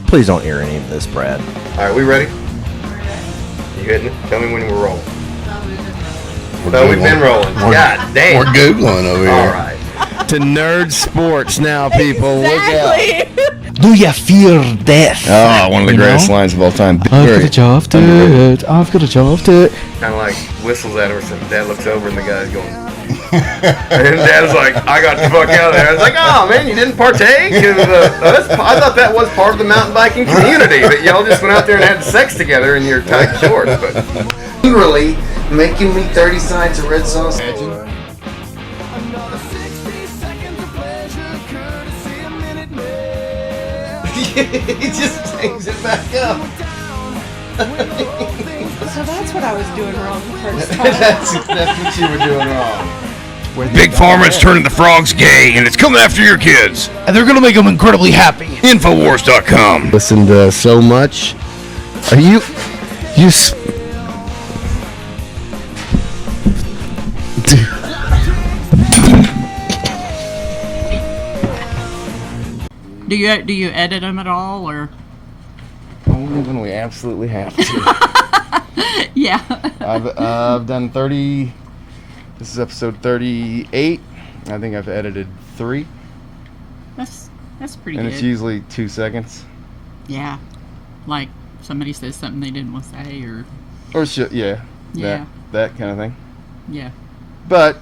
Please don't air any of this, Brad. All right, we ready? You hitting it? Tell me when we're rolling. So we've been rolling. God damn. We're Googling over here. All right. To nerd sports now, people. Exactly. Look out. Do you fear death? Oh, one of the greatest lines of all time. I've got a job to it. I've got a job to it. Kind of like whistles at her, so Dad looks over and the guy's going. And Dad's like, I got the fuck out of there. I was like, oh man, you didn't partake? I thought that was part of the mountain biking community, that y'all just went out there and had sex together in your tight shorts. But Literally making me 30 sides of red sauce. He just takes it back up. So that's what I was doing wrong the first time. that's what you were doing wrong. Big Pharma's turning the frogs gay, and it's coming after your kids. And they're going to make them incredibly happy. Infowars.com. Listened to so much. Are you... Do you edit them at all, or? Only when we absolutely have to. Yeah. I've done 30. This is episode 38. I think I've edited 3. That's pretty And good. it's usually 2 seconds. Yeah. Like somebody says something they didn't want to say, or. Yeah. Yeah. That kind of thing. Yeah. But,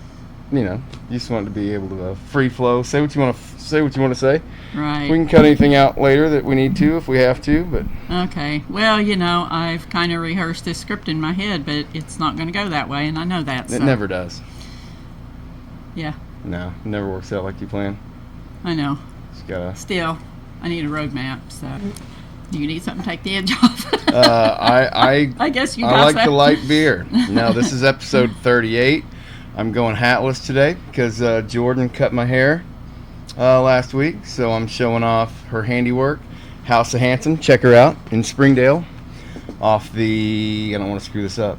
you know, you just want to be able to free flow. Say what you want to say. Right. We can cut anything out later that we need to if we have to, but... Okay. Well, you know, I've kind of rehearsed this script in my head, but it's not going to go that way, and I know that. It so. never does. Yeah. No, it never works out like you plan. I know. Just gotta... Still, I need a roadmap, so... You need something to take the edge off. I guess you I got like that. the light beer. No, this is episode 38. I'm going hatless today because Jordan cut my hair last week, so I'm showing off her handiwork. House of Handsome, check her out in Springdale. Off the, I don't want to screw this up.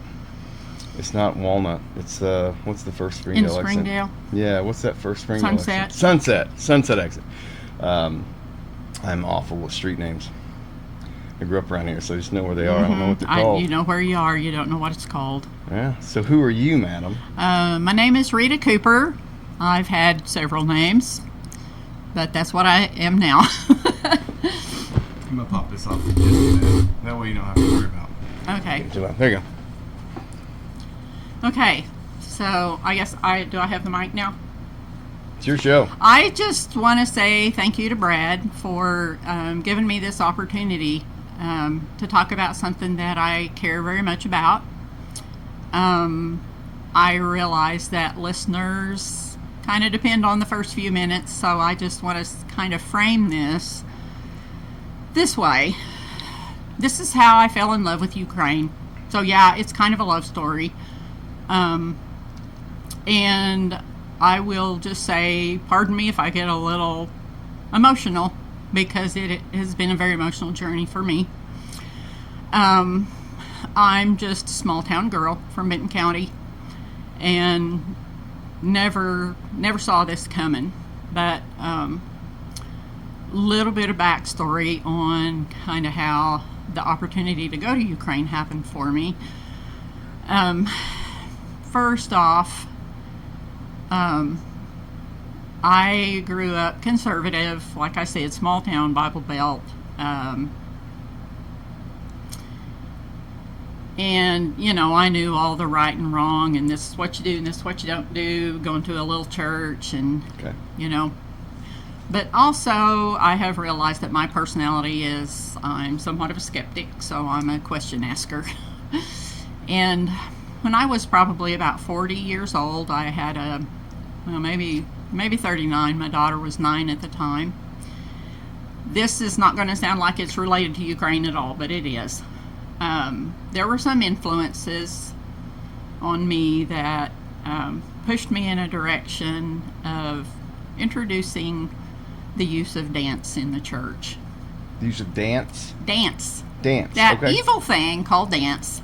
It's not Walnut. It's what's the first Springdale exit? In Springdale? Yeah, what's that first Springdale Sunset. exit? Sunset exit. I'm awful with street names. I grew up around here, so I just know where they are. I don't know what they're called. You know where you are. You don't know what it's called. Yeah. So who are you, madam? My name is Rita Cooper. I've had several names, but that's what I am now. I'm going to pop this off just a minute. That way you don't have to worry about Okay. it. There you go. Okay. So I guess do I have the mic now? It's your show. I just want to say thank you to Brad for giving me this opportunity to talk about something that I care very much about. I realize that listeners kind of depend on the first few minutes, so I just want to kind of frame this way. This is how I fell in love with Ukraine. So yeah, it's kind of a love story. And I will just say, pardon me if I get a little emotional, because it has been a very emotional journey for me. I'm just a small town girl from Benton County, and never saw this coming. But little bit of backstory on kind of how the opportunity to go to Ukraine happened for me. First off, I grew up conservative, like I said, small town, Bible Belt. And, you know, I knew all the right and wrong, and this is what you do and this is what you don't do, going to a little church, and, you know. But also, I have realized that my personality is, I'm somewhat of a skeptic, so I'm a question asker. And when I was probably about 40 years old, I had maybe 39. My daughter was 9 at the time. This is not going to sound like it's related to Ukraine at all, but it is. There were some influences on me that pushed me in a direction of introducing the use of dance in the church. The use of dance? Dance. Dance. That evil thing called dance.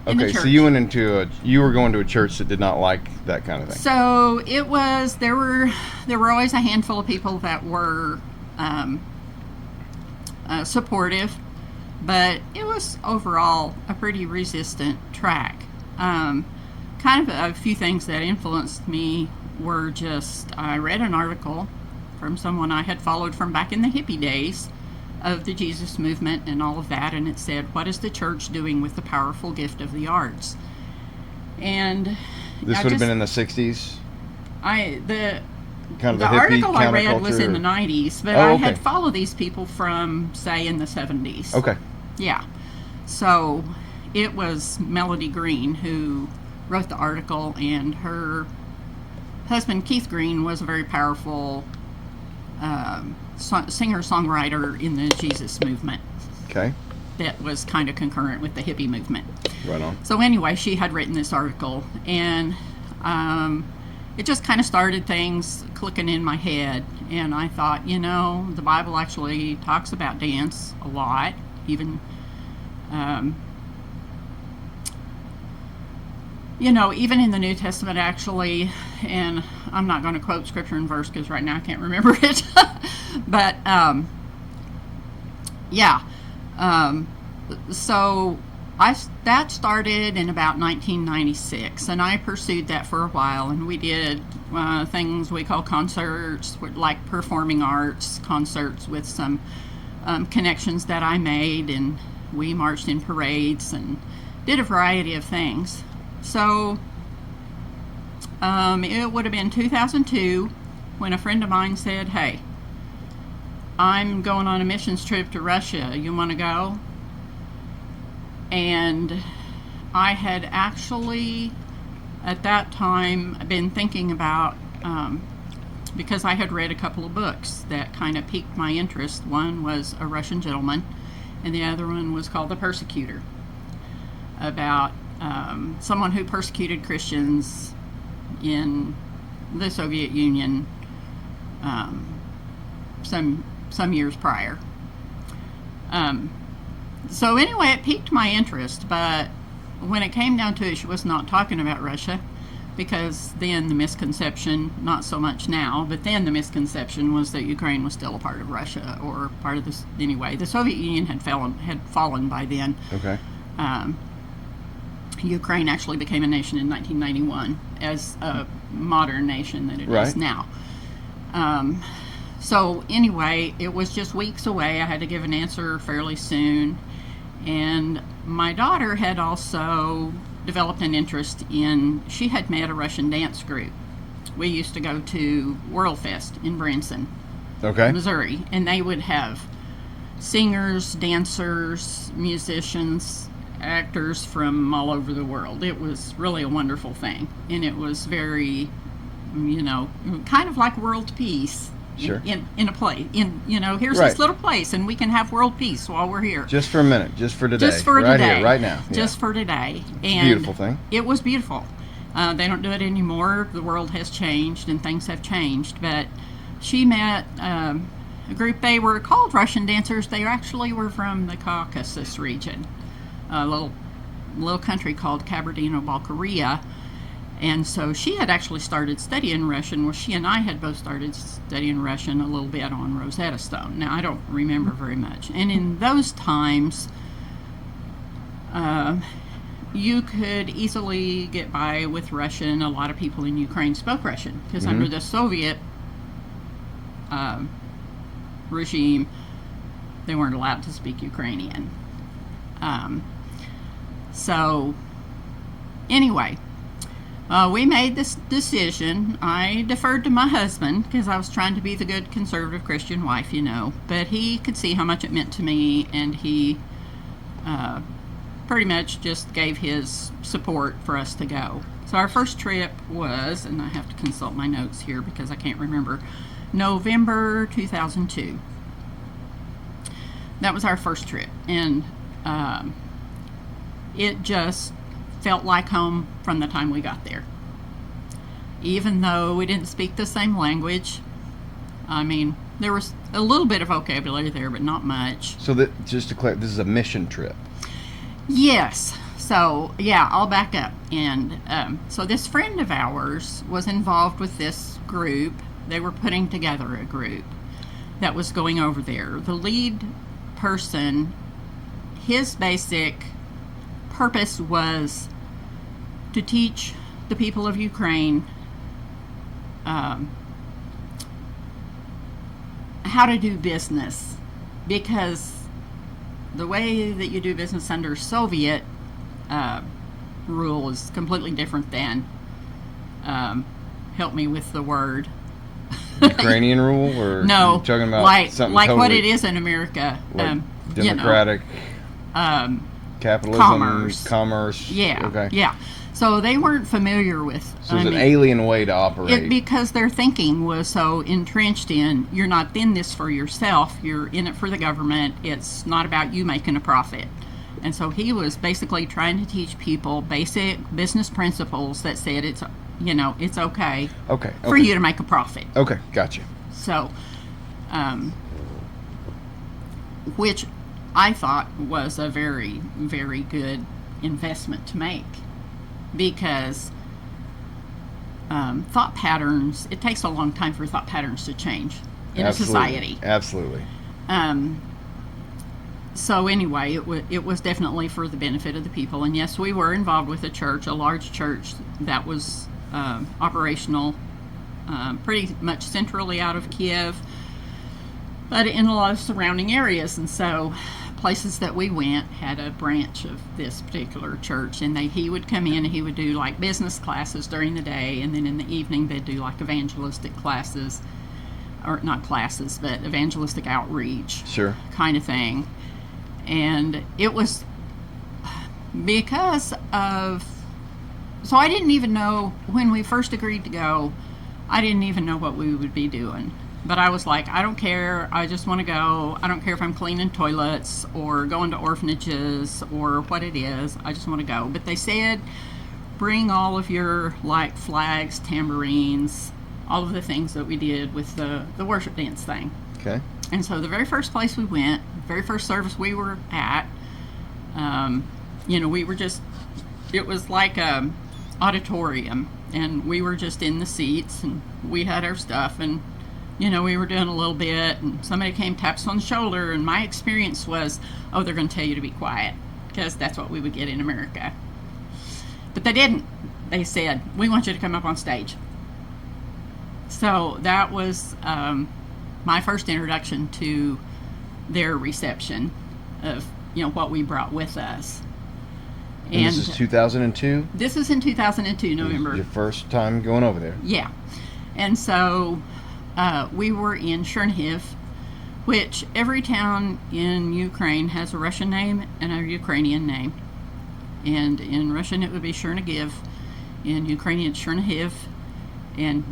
Okay, so you were going to a church that did not like that kind of thing. So it was, there were always a handful of people that were supportive, but it was overall a pretty resistant track. Kind of a few things that influenced me were just, I read an article from someone I had followed from back in the hippie days of the Jesus movement and all of that, and it said, what is the church doing with the powerful gift of the arts? And This would have been in the 60s? The Kind of the a hippie article I read was counterculture, in the 90s, but Oh, I okay. had followed these people from, say, in the 70s. Okay. Yeah. So it was Melody Green who wrote the article, and her husband, Keith Green, was a very powerful singer-songwriter in the Jesus movement Okay. that was kind of concurrent with the hippie movement. Right on. So anyway, she had written this article, and it just kind of started things clicking in my head. And I thought, the Bible actually talks about dance a lot, even, even in the New Testament, actually. And I'm not going to quote scripture and verse because right now I can't remember it. But, yeah. So that started in about 1996, and I pursued that for a while, and we did things we call concerts, like performing arts concerts with some connections that I made, and we marched in parades and did a variety of things. So it would have been 2002 when a friend of mine said, hey, I'm going on a missions trip to Russia. You want to go? And I had actually, at that time, been thinking about, because I had read a couple of books that kind of piqued my interest. One was A Russian Gentleman, and the other one was called The Persecutor, about someone who persecuted Christians in the Soviet Union some years prior. So anyway, it piqued my interest, but when it came down to it, she was not talking about Russia, because then the misconception, not so much now, but then the misconception was that Ukraine was still a part of Russia, or part of this, anyway. The Soviet Union had fallen by then. Okay. Ukraine actually became a nation in 1991 as a modern nation that it is now. So anyway, it was just weeks away. I had to give an answer fairly soon. And my daughter had also developed an interest she had met a Russian dance group. We used to go to World Fest in Branson, Okay. Missouri, and they would have singers, dancers, musicians, actors from all over the world. It was really a wonderful thing, and it was very, kind of like world peace. Sure. In a place, here's Right. this little place, and we can have world peace while we're here. Just for a minute. Just for today. Just for right today. Here, right now. Just for today. And beautiful thing. It was beautiful. They don't do it anymore. The world has changed and things have changed. But she met a group. They were called Russian dancers. They actually were from the Caucasus region, a little country called Kabardino-Balkaria. And so she had actually started studying Russian. Well, she and I had both started studying Russian a little bit on Rosetta Stone. Now, I don't remember very much. And in those times, you could easily get by with Russian. A lot of people in Ukraine spoke Russian, because under the Soviet regime, they weren't allowed to speak Ukrainian. So, anyway, we made this decision. I deferred to my husband because I was trying to be the good conservative Christian wife, but he could see how much it meant to me, and he pretty much just gave his support for us to go. So our first trip was, and I have to consult my notes here because I can't remember, November 2002. That was our first trip, and it just felt like home from the time we got there. Even though we didn't speak the same language, I mean, there was a little bit of vocabulary there, but not much. So that, just to clarify, this is a mission trip. Yes. So, yeah, I'll back up. And so this friend of ours was involved with this group. They were putting together a group that was going over there. The lead person, his basic purpose was to teach the people of Ukraine how to do business, because the way that you do business under Soviet rule is completely different than, help me with the word. Ukrainian rule, or no, you're talking about like something what totally it is in America, democratic, capitalism, commerce. Yeah, okay. yeah. So they weren't familiar with. So it's an alien way to operate. Because their thinking was so entrenched in, you're not in this for yourself, you're in it for the government. It's not about you making a profit. And so he was basically trying to teach people basic business principles that said it's okay, for you to make a profit. Okay, gotcha. So, which I thought was a very, very good investment to make, because thought patterns, it takes a long time for thought patterns to change in a society. Absolutely. So anyway, it was definitely for the benefit of the people. And yes, we were involved with a church, a large church that was operational pretty much centrally out of Kiev, but in a lot of surrounding areas. And so places that we went had a branch of this particular church, and he would come in and he would do like business classes during the day, and then in the evening they'd do like evangelistic classes, or not classes, but evangelistic outreach, kind of thing. And it was because of, so I didn't even know, when we first agreed to go, I didn't even know what we would be doing. But I was like, I don't care, I just want to go. I don't care if I'm cleaning toilets or going to orphanages or what it is, I just want to go. But they said, bring all of your like flags, tambourines, all of the things that we did with the worship dance thing. Okay. And so the very first place we went, very first service we were at, we were just, it was like a auditorium, and we were just in the seats, and we had our stuff, and we were doing a little bit, and somebody came, taps on the shoulder, and my experience was, oh, they're going to tell you to be quiet, because that's what we would get in America. But they didn't. They said, we want you to come up on stage. So that was my first introduction to their reception of what we brought with us. And this is 2002? This is in 2002, November. Your first time going over there? Yeah. And so we were in Chernihiv, which every town in Ukraine has a Russian name and a Ukrainian name. And in Russian it would be Chernihiv, in Ukrainian it's Chernihiv, and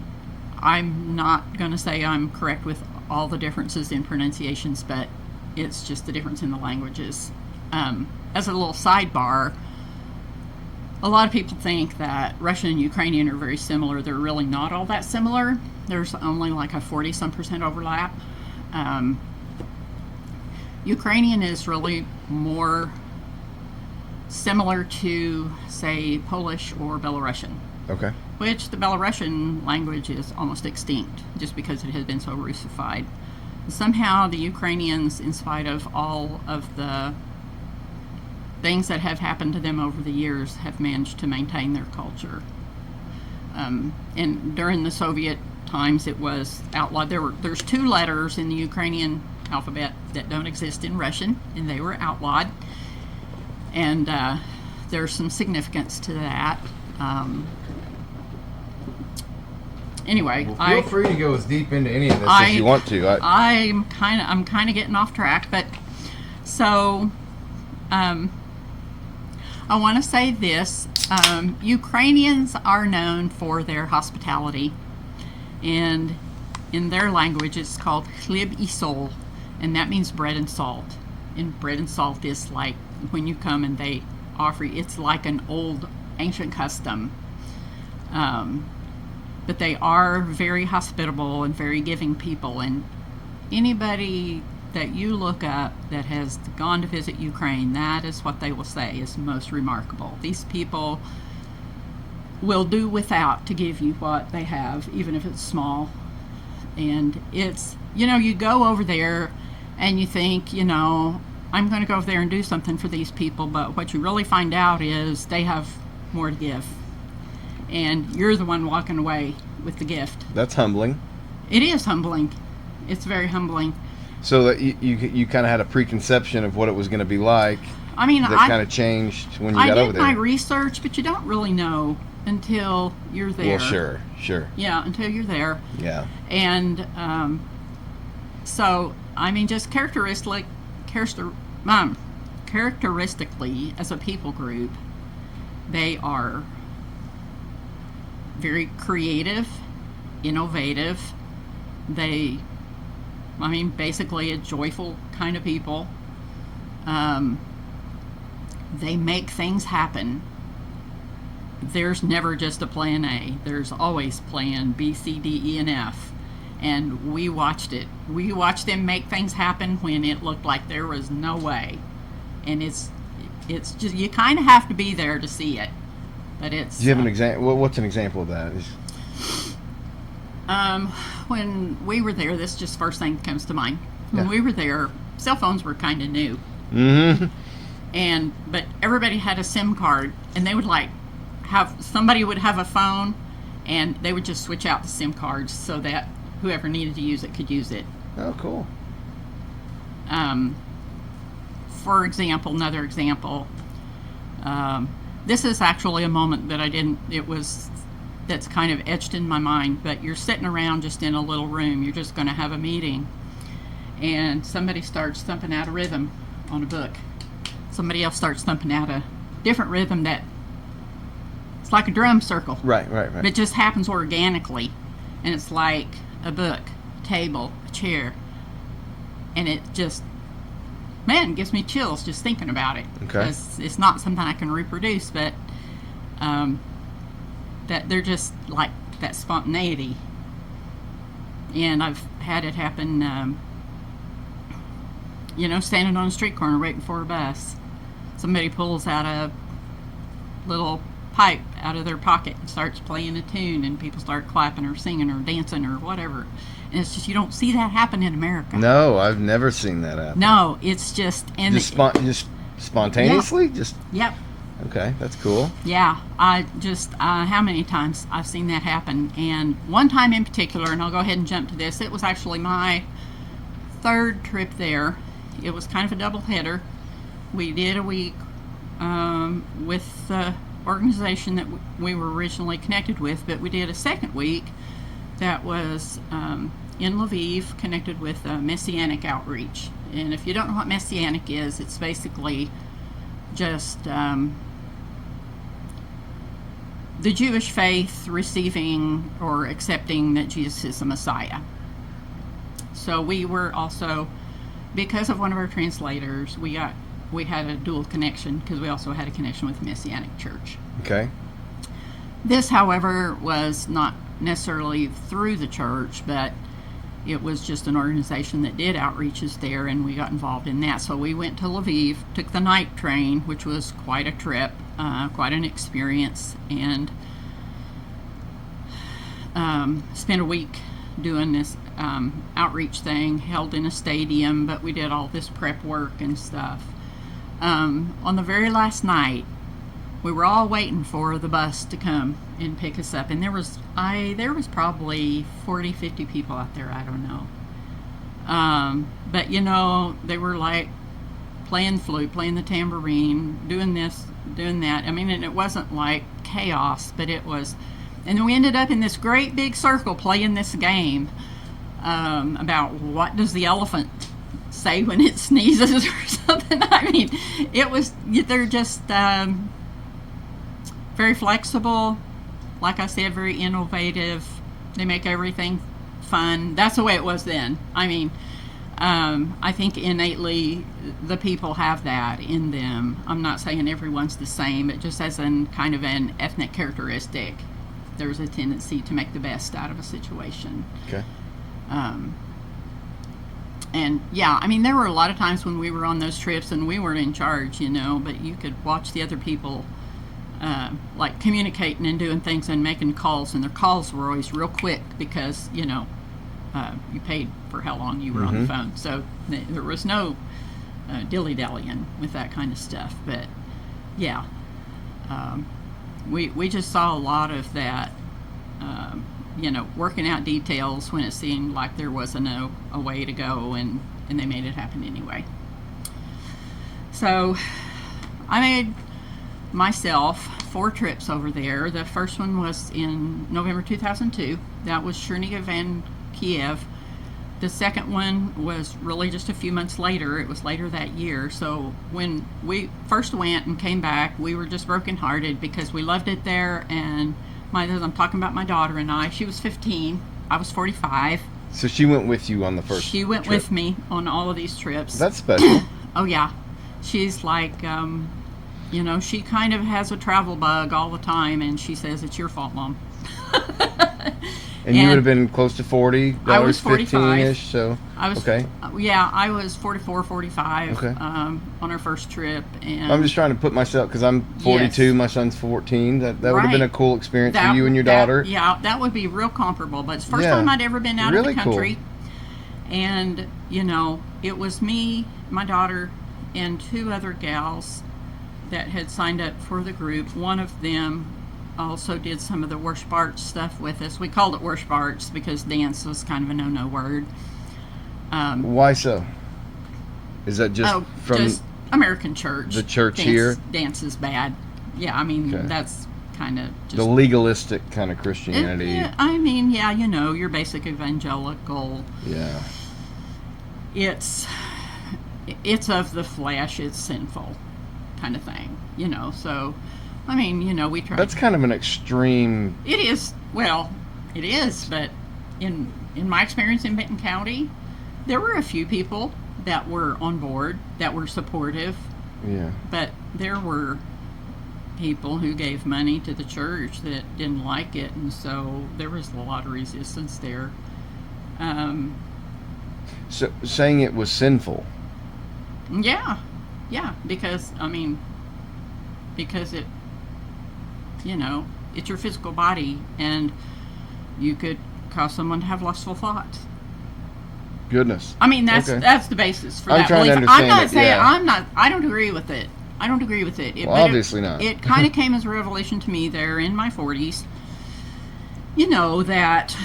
I'm not going to say I'm correct with all the differences in pronunciations, but it's just the difference in the languages. As a little sidebar, a lot of people think that Russian and Ukrainian are very similar. They're really not all that similar. There's only like a 40-some% overlap. Ukrainian is really more similar to, say, Polish or Belarusian. Okay. Which the Belarusian language is almost extinct just because it has been so Russified. Somehow the Ukrainians, in spite of all of the things that have happened to them over the years, have managed to maintain their culture. And during the Soviet times it was outlawed. There's 2 letters in the Ukrainian alphabet that don't exist in Russian, and they were outlawed. And there's some significance to that. Anyway, feel free to go as deep into any of this as you want to. I'm kind of getting off track, but so I want to say this: Ukrainians are known for their hospitality, and in their language, it's called chleb y sol, and that means bread and salt. And bread and salt is like when you come and they offer you, it's like an old ancient custom. But they are very hospitable and very giving people, and anybody that you look up that has gone to visit Ukraine, that is what they will say is most remarkable. These people will do without to give you what they have, even if it's small. And it's, you go over there and you think, I'm going to go over there and do something for these people, but what you really find out is they have more to give, and you're the one walking away with the gift. That's humbling. It is humbling. It's very humbling. So that you kind of had a preconception of what it was going to be like. I mean, that kind of changed when you got over there. I did my research, but you don't really know until you're there. Well, sure. Yeah, until you're there. Yeah. And so, I mean, just characteristically, as a people group, they are very creative, innovative. Basically a joyful kind of people. They make things happen. There's never just a plan A. There's always plan B, C, D, E, and F. And we watched it. We watched them make things happen when it looked like there was no way. And it's just, you kind of have to be there to see it. But it's... Do you have an example? What's an example of that? When we were there, this is just the first thing that comes to mind. When Yeah. we were there, cell phones were kind of new. Mm-hmm. But everybody had a SIM card, and they would somebody would have a phone, and they would just switch out the SIM cards so that whoever needed to use it could use it. Oh, cool. For example, another example, this is actually a moment that that's kind of etched in my mind, but you're sitting around just in a little room, you're just going to have a meeting, and somebody starts thumping out a rhythm on a book. Somebody else starts thumping out a different rhythm that it's like a drum circle. Right. But it just happens organically, and it's like a book, a table, a chair, and it just, man, gives me chills just thinking about it. Okay. Because it's not something I can reproduce, but that they're just like that spontaneity. And I've had it happen, standing on a street corner waiting for a bus. Somebody pulls out a little pipe out of their pocket and starts playing a tune, and people start clapping or singing or dancing or whatever. And it's just, you don't see that happen in America. No, I've never seen that happen. No, it's just... Just spontaneously? Yeah. Yep. Okay, that's cool. Yeah, I just, how many times I've seen that happen. And one time in particular, and I'll go ahead and jump to this, it was actually my third trip there. It was kind of a double header. We did a week with the organization that we were originally connected with, but we did a second week that was in Lviv, connected with Messianic Outreach. And if you don't know what Messianic is, it's basically just the Jewish faith receiving or accepting that Jesus is the Messiah. So we were also, because of one of our translators, we had a dual connection, because we also had a connection with the Messianic Church. Okay. This, however, was not necessarily through the church, but it was just an organization that did outreaches there, and we got involved in that. So we went to Lviv, took the night train, which was quite a trip, quite an experience, and spent a week doing this outreach thing, held in a stadium, but we did all this prep work and stuff. On the very last night, we were all waiting for the bus to come and pick us up, and there was probably 40-50 people out there, I don't know, but they were like playing the flute, playing the tambourine, doing this, doing that. I mean, and it wasn't like chaos, but it was, and then we ended up in this great big circle playing this game about what does the elephant say when it sneezes or something. I mean, they're just very flexible, like I said, very innovative. They make everything fun. That's the way it was then. I mean, I think innately the people have that in them. I'm not saying everyone's the same, but just as kind of an ethnic characteristic, there's a tendency to make the best out of a situation. Okay. And yeah, I mean, there were a lot of times when we were on those trips and we weren't in charge, but you could watch the other people like communicating and doing things and making calls, and their calls were always real quick because, You paid for how long you were on the phone. So there was no dilly-dallying with that kind of stuff. But, yeah, we just saw a lot of that, working out details when it seemed like there wasn't a way to go, and they made it happen anyway. So I made myself 4 trips over there. The first one was in November 2002. That was Chernihiv and Kiev. The second one was really just a few months later. It was later that year. So when we first went and came back, we were just brokenhearted because we loved it there. And I'm talking about my daughter and I. She was 15. I was 45. So she went with you on the first She went trip. with me on all of these trips. That's special. Oh, yeah. She's like, she kind of has a travel bug all the time, and she says, "It's your fault, Mom." And you would have been close to $40, I was 45. 15-ish, so, I was, okay. Yeah, I was 44, 45 Okay. On our first trip. And I'm just trying to put myself, because I'm 42, Yes. my son's 14. That would have been a Right. cool experience for you and your daughter. Yeah, that would be real comparable. But it's the first Yeah. time I'd ever been out Really of the country. cool. And, it was me, my daughter, and 2 other gals that had signed up for the group. One of them also did some of the worship arts stuff with us. We called it worship arts because dance was kind of a no-no word. Why so? Is that just from just American church. the church dance, here? Dance is bad. Yeah, I mean, Okay. that's kind of just... the legalistic kind of Christianity? Your basic evangelical. Yeah. It's of the flesh, it's sinful kind of thing, so, we try. That's kind of an extreme. It is, it is, but in my experience in Benton County, there were a few people that were on board, that were supportive, Yeah. but there were people who gave money to the church that didn't like it, and so there was a lot of resistance there. So saying it was sinful. Yeah, because it, it's your physical body, and you could cause someone to have lustful thoughts. Goodness. That's Okay. that's the basis for I'm that trying to belief. understand I'm not it, saying yeah. I don't agree with it. Well, But obviously not. It kind of came as a revelation to me there in my 40s. That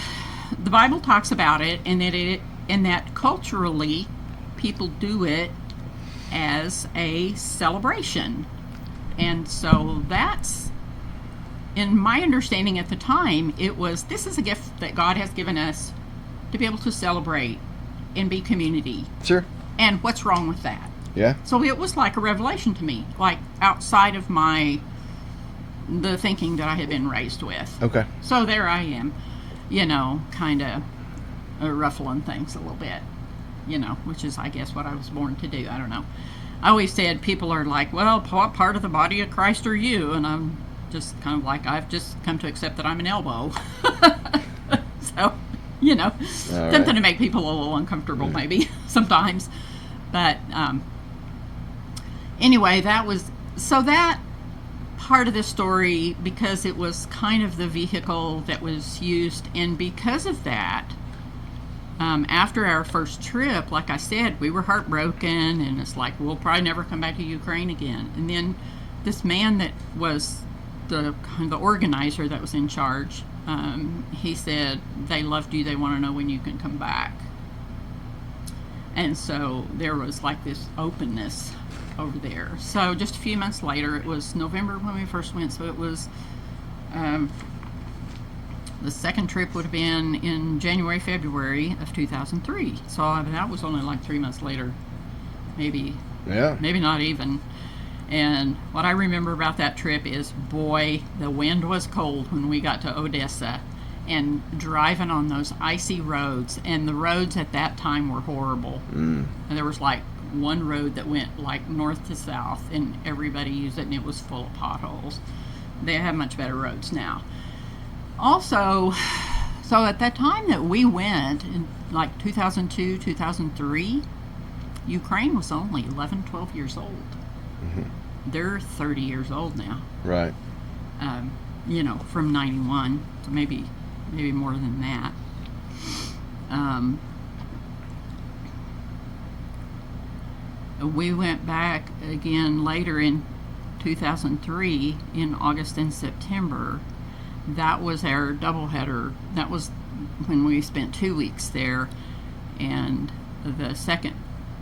the Bible talks about it, and that culturally people do it as a celebration. And so that's, in my understanding at the time, this is a gift that God has given us to be able to celebrate and be community. Sure. And what's wrong with that? Yeah. So it was like a revelation to me, like outside of the thinking that I had been raised with. Okay. So there I am, kind of ruffling things a little bit, which is, I guess, what I was born to do. I don't know. I always said, people are like, well, what part of the body of Christ are you? And I'm just kind of like, I've just come to accept that I'm an elbow. So, something right. to make people a little uncomfortable maybe sometimes. But anyway, that part of the story, because it was kind of the vehicle that was used, and because of that, after our first trip, like I said, we were heartbroken, and it's like, we'll probably never come back to Ukraine again. And then this man that was the organizer that was in charge, he said, they loved you, they want to know when you can come back. And so there was like this openness over there. So just a few months later, it was November when we first went, so it was the second trip would have been in January, February of 2003. So that was only like 3 months later, maybe not even. And what I remember about that trip is, boy, the wind was cold when we got to Odessa, and driving on those icy roads, and the roads at that time were horrible. And there was like one road that went like north to south, and everybody used it, and it was full of potholes. They have much better roads now. Also, so at that time that we went, in like 2002, 2003, Ukraine was only 11, 12 years old. Mm-hmm. They're 30 years old now. Right. From 91, so maybe more than that. We went back again later in 2003 in August and September. That was our doubleheader. That was when we spent 2 weeks there, and the second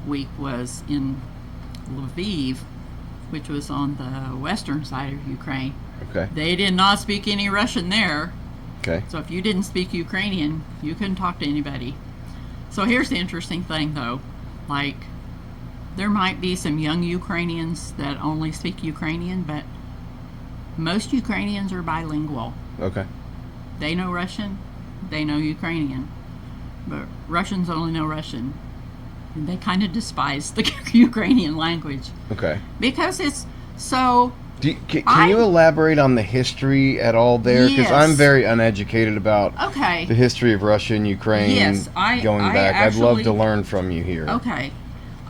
week was in Lviv, which was on the western side of Ukraine. Okay. They did not speak any Russian there. Okay. So if you didn't speak Ukrainian, you couldn't talk to anybody. So here's the interesting thing, though. Like, there might be some young Ukrainians that only speak Ukrainian, but most Ukrainians are bilingual. Okay. They know Russian, they know Ukrainian, but Russians only know Russian. And they kind of despise the Ukrainian language. Okay. Because it's so... Can you elaborate on the history at all there? Because I'm very uneducated about the history of Russia and Ukraine going back. I'd love to learn from you here. Okay.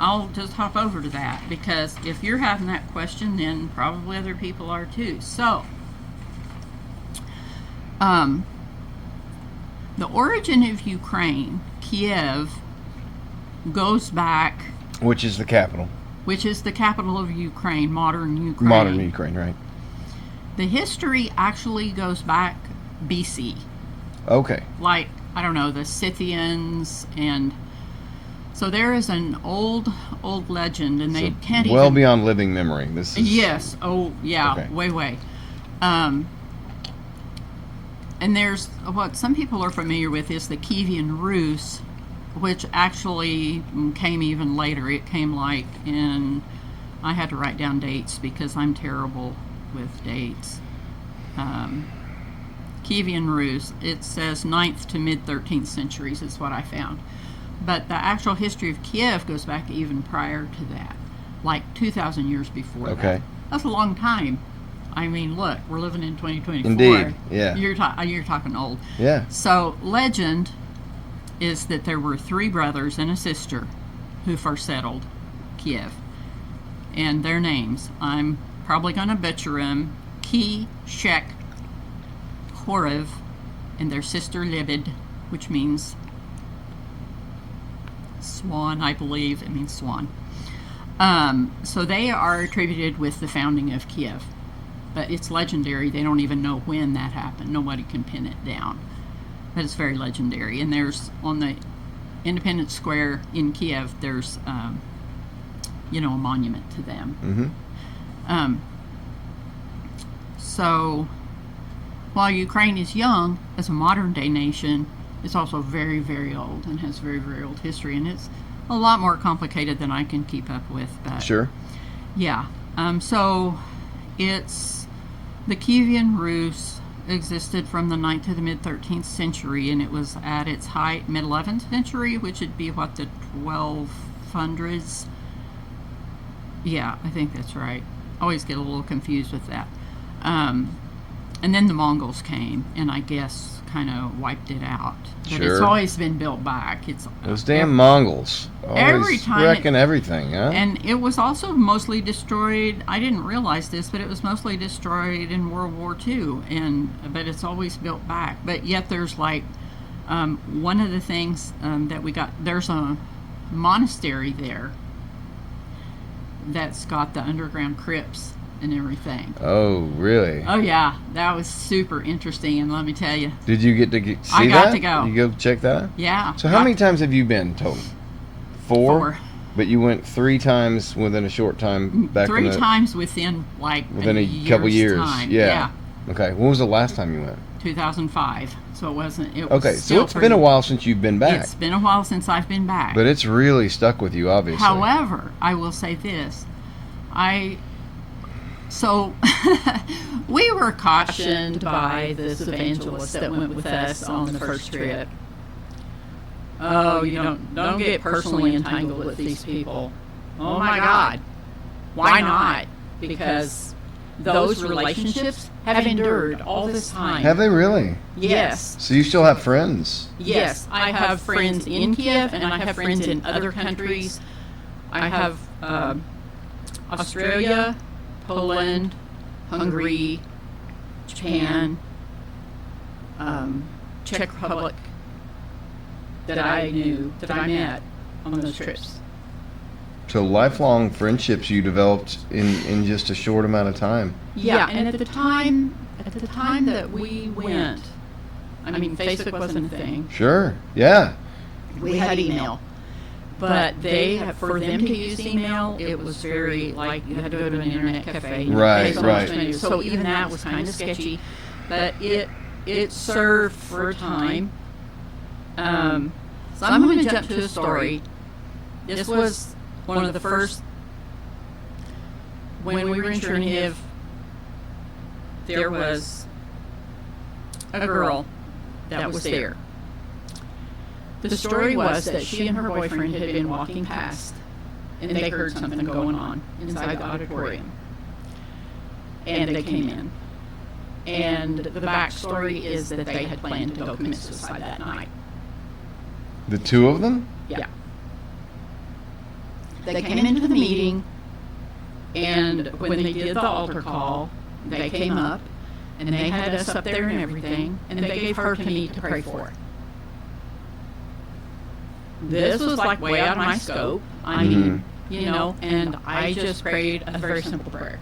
I'll just hop over to that, because if you're having that question, then probably other people are too. So, the origin of Ukraine, Kiev, goes back... Which is the capital? Which is the capital of Ukraine, modern Ukraine. Modern Ukraine, right. The history actually goes back BC. Okay. Like, I don't know, the Scythians, and so there is an old legend, and they can't even... Well beyond living memory. This is... Yes. Oh, yeah. Okay. Way. And there's what some people are familiar with is the Kievan Rus, which actually came even later. It came like in... I had to write down dates because I'm terrible with dates. Kievan Rus, it says 9th to mid-13th centuries is what I found. But the actual history of Kiev goes back even prior to that, like 2,000 years before that. Okay. That's a long time. I mean, look, we're living in 2024. Indeed, yeah. You're talking old. Yeah. So, legend is that there were 3 brothers and a sister who first settled Kiev. And their names, I'm probably going to butcher them, Ki, Shek, Horev, and their sister Libid, which means swan, I believe. It means swan. So they are attributed with the founding of Kiev. But it's legendary. They don't even know when that happened. Nobody can pin it down. But it's very legendary. And there's, on the Independence Square in Kiev, there's, a monument to them. Mm-hmm. So, while Ukraine is young, as a modern-day nation, it's also very, very old and has very, very old history. And it's a lot more complicated than I can keep up with. But sure. Yeah. So, it's... The Kievan Rus existed from the 9th to the mid-13th century, and it was at its height mid-11th century, which would be, what, the 1200s? Yeah, I think that's right. I always get a little confused with that. And then the Mongols came, and I guess kind of wiped it out. But it's always been built back. Those damn Mongols. Every time wrecking everything, huh? And it was also mostly destroyed. I didn't realize this, but it was mostly destroyed in World War II. But it's always built back. But yet there's like one of the things that we got. There's a monastery there that's got the underground crypts and everything. Oh, really? Oh, yeah. That was super interesting, and let me tell you. Did you get to see that? I got to go. You go check that out? Yeah. So how many times have you been total? 4? But you went 3 times within a short time back 3 times within, like, within a couple years. Time. Yeah. Okay. When was the last time you went? 2005. So it wasn't... Okay, so it's been a while since you've been back. It's been a while since I've been back. But it's really stuck with you, obviously. However, I will say this. So, we were cautioned by this evangelist that went with us on the first trip. Oh, you don't get personally entangled with these people. Oh my God. Why not? Because those relationships have endured all this time. Have they really? Yes. So you still have friends? Yes. I have friends in Kiev, and I have friends in other countries. I have Australia, Poland, Hungary, Japan, Czech Republic, that I knew, that I met on those trips. So lifelong friendships you developed in just a short amount of time. Yeah, and at the time that we went, I mean, Facebook wasn't a thing. Sure. Yeah. We had email. But for them to use email, it was very, like, you had to go to an internet cafe. Right, right. So even that was kind of sketchy. But it served for a time. So I'm going to jump to a story. This was one of the first, when we were in Chernihiv, there was a girl that was there. The story was that she and her boyfriend had been walking past, and they heard something going on inside the auditorium. And they came in. And the backstory is that they had planned to go commit suicide that night. The two of them? Yeah. They came into the meeting, and when they did the altar call, they came up, and they had us up there and everything, and they gave her to me to pray for. This was like way out of my scope. I mean, you know, and I just prayed a very simple prayer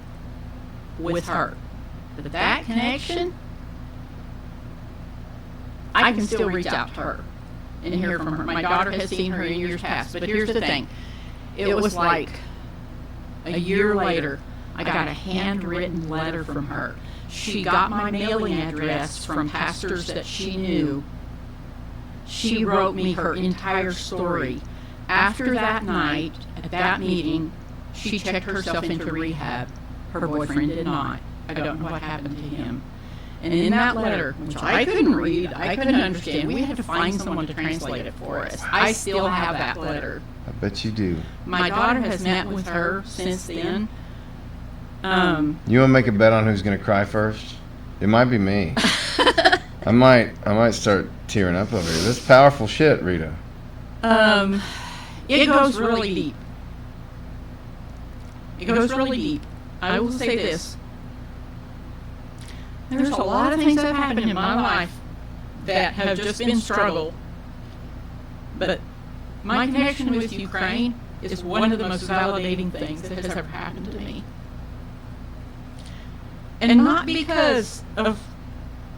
with her. But that connection, I can still reach out to her and hear from her. My daughter has seen her in years past, but here's the thing. It was like a year later, I got a handwritten letter from her. She got my mailing address from pastors that she knew. She wrote me her entire story. After that night, at that meeting, she checked herself into rehab. Her boyfriend did not. I don't know what happened to him. And in that letter, which I couldn't read, I couldn't understand, we had to find someone to translate it for us. I still have that letter. I bet you do. My daughter has met with her since then. You want to make a bet on who's going to cry first? It might be me. I might start tearing up over here. This is powerful shit, Rita. It goes really deep. It goes really deep. I will say this. There's a lot of things that have happened in my life that have just been struggle. But my connection with Ukraine is one of the most validating things that has ever happened to me. And not because of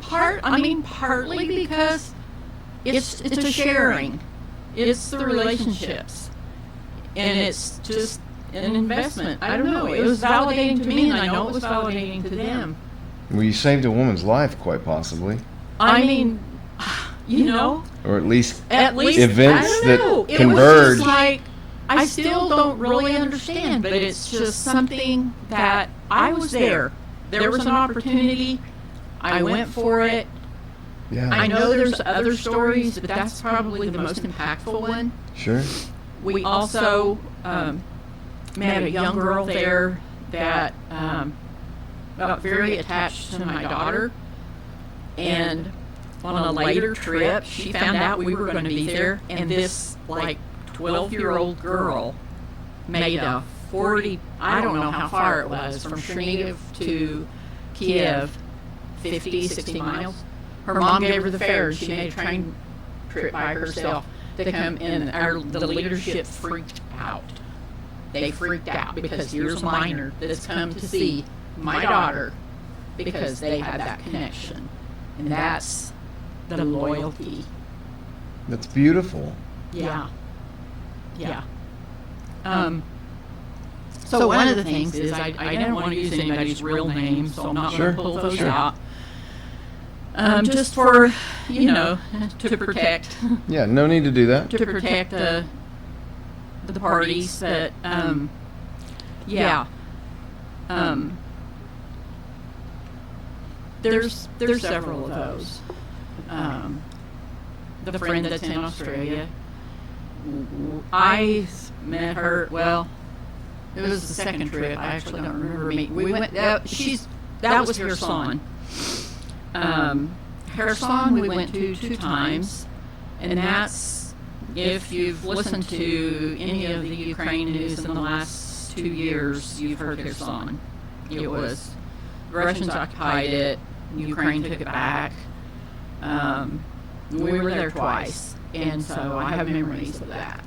partly because it's a sharing. It's the relationships. And it's just an investment. I don't know. It was validating to me, and I know it was validating to them. Well, you saved a woman's life, quite possibly. I mean, you know. Or at least events that it converge. Was just like, I still don't really understand, but it's just something that I was there. There was an opportunity. I went for it. Yeah. I know there's other stories, but that's probably the most impactful one. Sure. We also met a young girl there that got very attached to my daughter. And on a later trip, she found out we were going to be there. And this, 12-year-old girl made a 40, I don't know how far it was, from Chernihiv to Kiev, 50, 60 miles. Her mom gave her the fare, and she made a train trip by herself to come in. The leadership freaked out. They freaked out because here's a minor that's come to see my daughter because they had that connection. And that's the loyalty. That's beautiful. Yeah. Yeah. So one of the things is I didn't want to use anybody's real name, so I'm not going to pull those out. Just for, to protect. Yeah, no need to do that. To protect the parties that, there's several of those. The friend that's in Australia, I met her, well, it was the second trip. I actually don't remember meeting. We went, that was her son. Kherson we went to 2 times, and that's, if you've listened to any of the Ukraine news in the last 2 years, you've heard Kherson. It was, the Russians occupied it, Ukraine took it back. We were there twice. And so I have memories of that.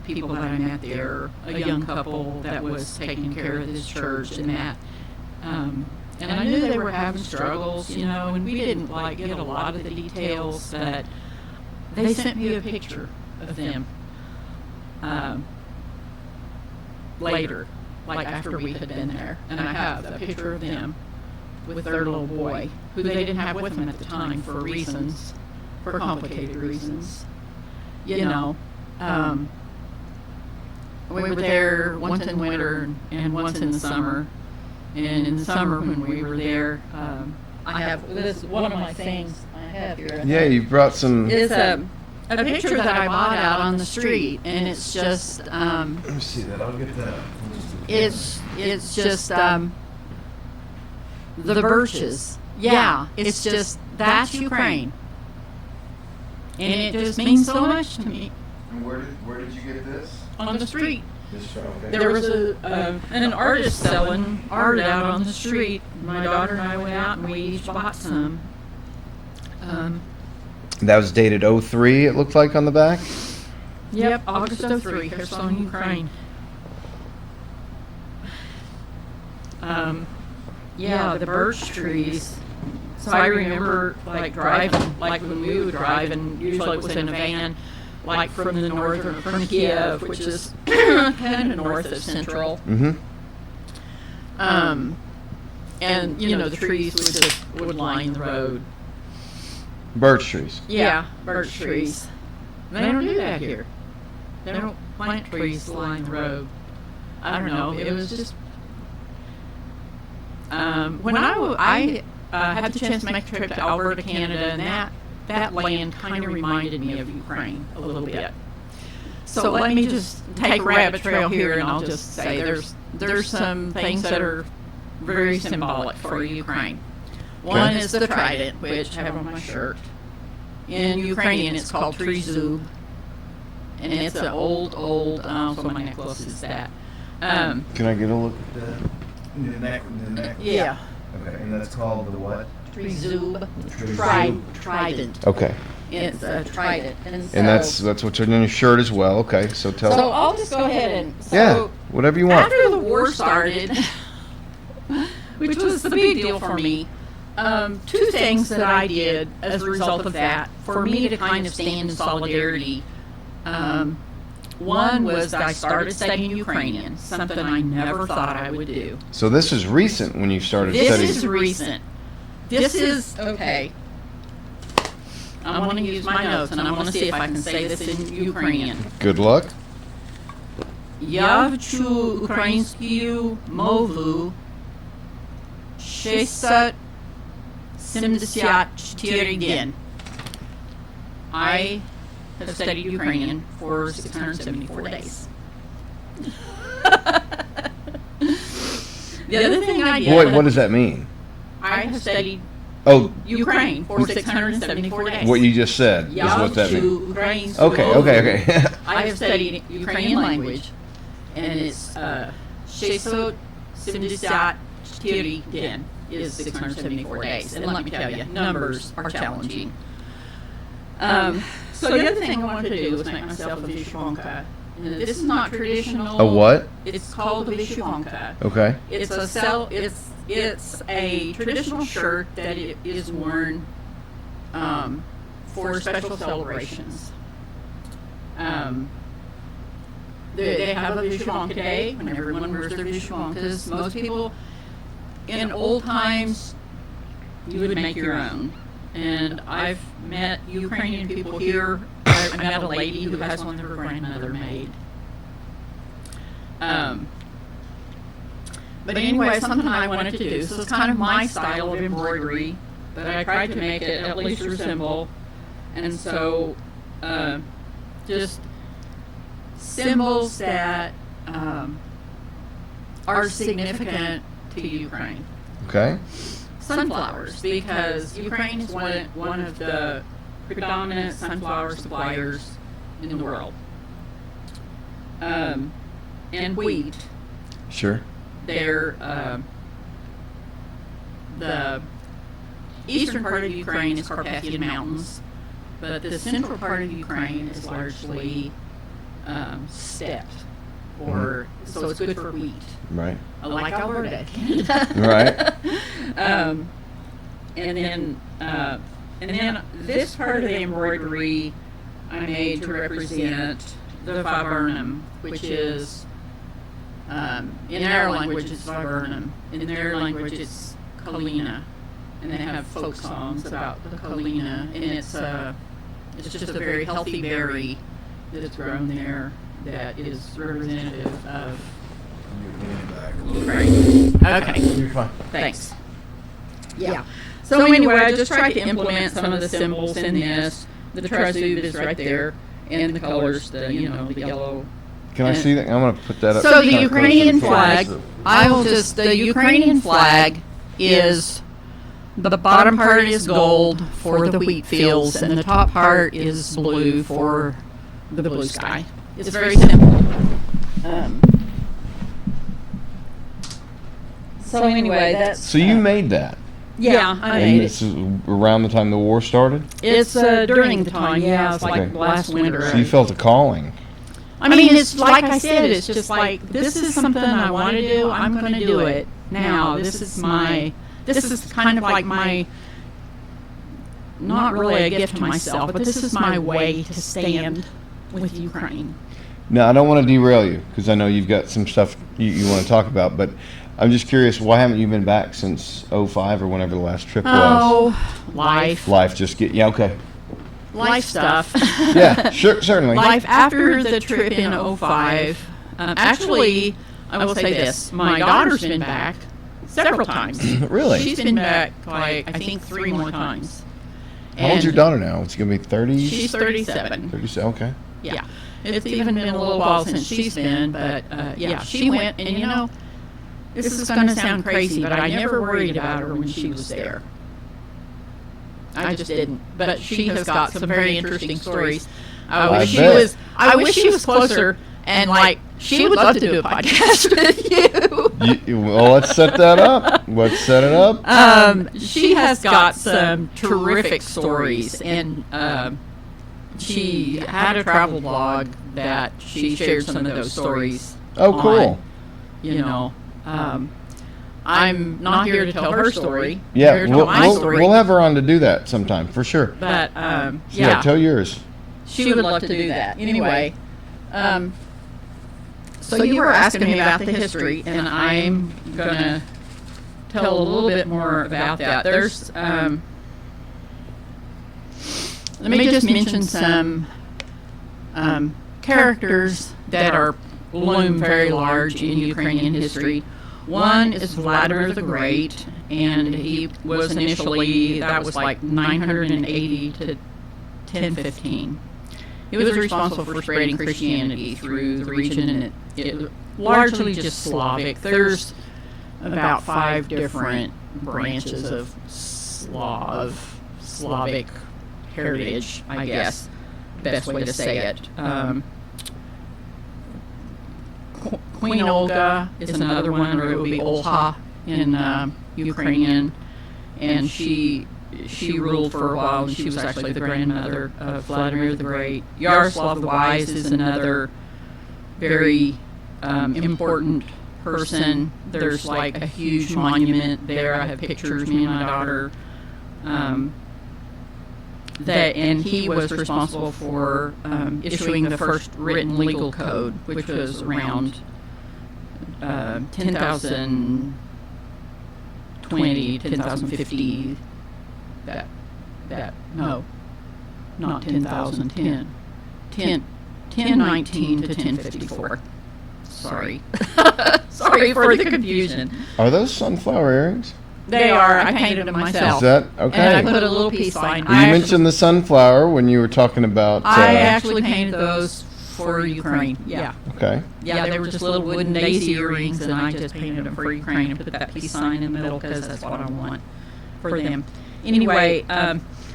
People that I met there, a young couple that was taking care of this church and that. And I knew they were having struggles, you know, and we didn't like get a lot of the details, but they sent me a picture of them later, like after we had been there. And I have a picture of them with their little boy, who they didn't have with them at the time for reasons, for complicated reasons, you know. We were there once in winter and once in the summer. And in the summer when we were there, I have this one of my things I have here. Yeah, you brought some. It's a picture that I bought out on the street, and it's just. Let me see that. I'll get that. It's just the birches. Yeah, it's just that's Ukraine, and it just means so much to me. And where did you get this? On the street. Okay. There was an artist selling art out on the street. My daughter and I went out and we each bought some. That was dated 03, it looked like on the back. Yep, August of '03, Kherson, Ukraine. Yeah, the birch trees. So I remember like driving, like when we would drive, and usually it was in a van, like from the north or from Kiev, which is kind of north of Central. Mm-hmm. And you know the trees would line the road. Birch trees. Yeah, birch trees. They don't do that here. They don't plant trees to line the road. I don't know. It was just when I had the chance to make a trip to Alberta, Canada, and that land kind of reminded me of Ukraine a little bit. So let me just take a rabbit trail here, and I'll just say there's some things that are very symbolic for Ukraine. One is the trident, which I have on my shirt. In Ukrainian, it's called trizub, and it's an old. So my necklace is that. Can I get a look at that? The neck. Yeah. Okay, and that's called the what? Trizub. Trident. Okay. It's a trident. And that's what's on your shirt as well. Okay, so tell. So I'll just go ahead and. Yeah, whatever you want. After the war started, which was the big deal for me, two things that I did as a result of that, for me to kind of stand in solidarity. One was that I started studying Ukrainian, something I never thought I would do. So this is recent when you started This studying. is recent. This is, okay. I want to use my notes, and I want to see if I can say this in Ukrainian. Good luck. Я вчу українську мову 674 день. I have studied Ukrainian for 674 days. The other thing I did... Boy, what does that mean? I have studied Ukraine for 674 days. What you just said is what that means. Okay. I have studied Ukrainian language, and it's 674 день is 674 days. And let me tell you, numbers are challenging. So the other thing I wanted to do was make myself a vishwanka. This is not traditional. A what? It's called a vishwanka. Okay. It's a traditional shirt that is worn for special celebrations. They have a vishwanka day when everyone wears their vishwankas. Most people in old times, you would make your own. And I've met Ukrainian people here. I met a lady who has one that her grandmother made. But anyway, something I wanted to do. So it's kind of my style of embroidery, but I tried to make it at least resemble. And so just symbols that are significant to Ukraine. Okay. Sunflowers, because Ukraine is one of the predominant sunflower suppliers in the world. And wheat. Sure. They're the eastern part of Ukraine is Carpathian Mountains. but the central part of Ukraine is largely steppe, or so it's good for wheat. Right. Like Alberta, Canada. Right. And then this part of the embroidery I made to represent the viburnum, which is in our language it's viburnum, in their language it's kalina, and they have folk songs about the kalina, and it's just a very healthy berry that's grown there that is representative of Ukraine. Okay. You're fine. Thanks. Yeah. So anyway, I just tried to implement some of the symbols in this. The trezub is right there, and the colors, the yellow. Can I see that? I'm going to put that up. So the Ukrainian flag, the Ukrainian flag is, the bottom part is gold for the wheat fields, and the top part is blue for the blue sky. It's very simple. So anyway, that's... So you made that? Yeah, I And made this it. is around the time the war started? It's during the time, yeah, it's like Okay. last winter. So you felt a calling. I mean, it's like I said, it's just like, this is something I want to do, I'm going to do it now. This is kind of like my, not really a gift to myself, but this is my way to stand with Ukraine. Now, I don't want to derail you because I know you've got some stuff you want to talk about, but I'm just curious, why haven't you been back since 05 or whenever the last trip was? Oh, life. Life just yeah, okay. Life stuff. Yeah, sure, certainly. Life after the trip in 05. Actually, I will say this. My daughter's been back several times. Really? She's been back, like, I think 3 more times. How old's your daughter now? It's going to be 30? She's 37. 37, okay. Yeah. It's even been a little while since she's been, but yeah, she went, and this is going to sound crazy, but I never worried about her when she was there. I just didn't. But she has got some very interesting stories. I wish she was closer, and like she would love to do a podcast with you. Well, let's set that up. Let's set it up. She has got some terrific stories, and she had a travel blog that she shared some of those stories. Oh, cool. I'm not here to tell her story. I'm Yeah, here to tell my story. we'll have her on to do that sometime, for sure. But, Yeah, tell yours. she would love to do that. Anyway, so you were asking me about the history, and I'm going to tell a little bit more about that. There's, let me just mention some characters that are loom very large in Ukrainian history. One is Vladimir the Great, and he was initially, that was like 980 to 1015. He was responsible for spreading Christianity through the region, and it largely just Slavic. There's about 5 different branches of Slavic heritage, I guess, best way to say it. Queen Olga is another one, or it would be Olha in Ukrainian, and she ruled for a while, and she was actually the grandmother of Vladimir the Great. Yaroslav the Wise is another very important person. There's like a huge monument there. I have pictures, me and my daughter. And he was responsible for issuing the first written legal code, which was around 10,020, 10,050. No, not 10,010. 1019 to 1054. Sorry. Sorry for the confusion. Are those sunflower earrings? They are. I painted them myself. Is that okay? And I put a little peace sign. You mentioned the sunflower when you were talking about... I actually painted those for Ukraine. Yeah. Okay. Yeah, they were just little wooden daisy earrings, and I just painted them for Ukraine and put that peace sign in the middle because that's what I want for them. Anyway,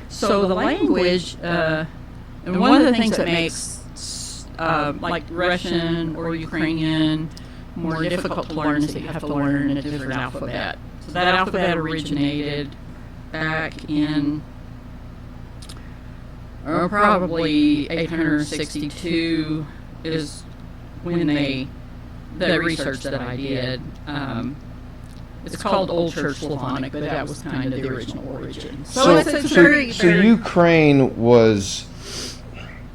so the language, and one of the things that makes like Russian or Ukrainian more difficult to learn is that you have to learn a different alphabet. So that alphabet originated back in probably 862 is when the research that I did. It's called Old Church Slavonic, but that was kind of the original origin. So it's very, so Ukraine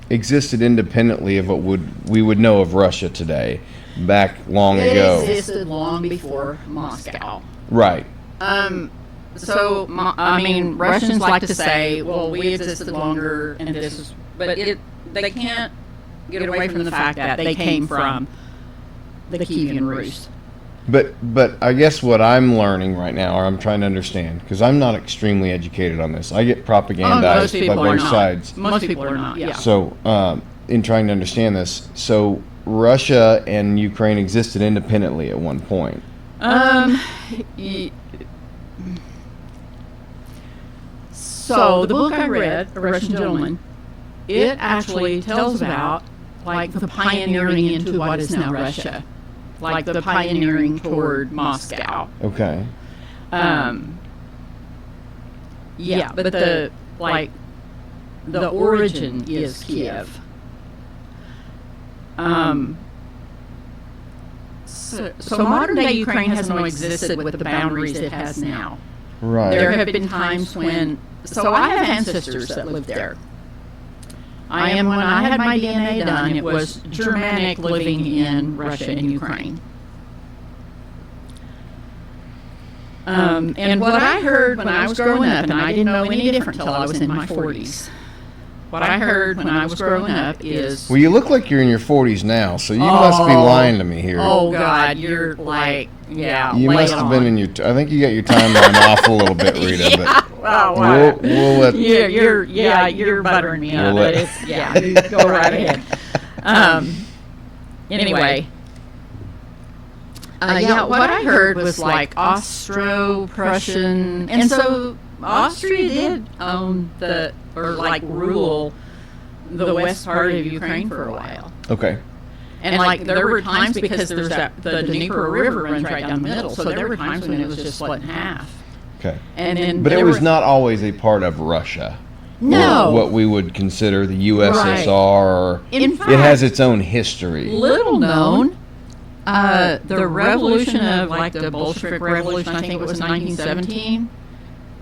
existed independently of what we would know of Russia today, back long ago. It existed long before Moscow. Right. So I mean, Russians like to say, "Well, we existed longer," and this is, but they can't get away from the fact that they came from the Kievan Rus. But I guess what I'm learning right now, or I'm trying to understand, because I'm not extremely educated on this. I get propagandized by both sides. Most people are not. Yeah. So, in trying to understand this, so Russia and Ukraine existed independently at one point. So the book I read, A Russian Gentleman, it actually tells about like the pioneering into what is now Russia, like the pioneering toward Moscow. Okay. Yeah, but the origin is Kiev. So modern day Ukraine has not existed with the boundaries it has now. Right. There have been times when, so I have ancestors that lived there. When I had my DNA done, it was Germanic living in Russia and Ukraine. And what I heard when I was growing up, and I didn't know any different until I was in my 40s. What I heard when I was growing up is... Well, you look like you're in your 40s now, so you must be lying to me here. Oh, God, you're like, yeah. You must have been in your... I think you got your timeline off a little bit, Rita. Yeah, but we'll let... You're buttering me up, but it's... Yeah, you go right ahead. Anyway... what I heard was like Austro-Prussian, and so Austria did own rule the west part of Ukraine for a while. Okay. And like there were times, because there's the Dnieper River runs right down the middle, so there were times when it was just split in half. Okay. And then, but it was not always a part of Russia. No. Or what we would consider the USSR. Right. In fact, it has its own history. Little known. The revolution of the Bolshevik Revolution, I think it was 1917.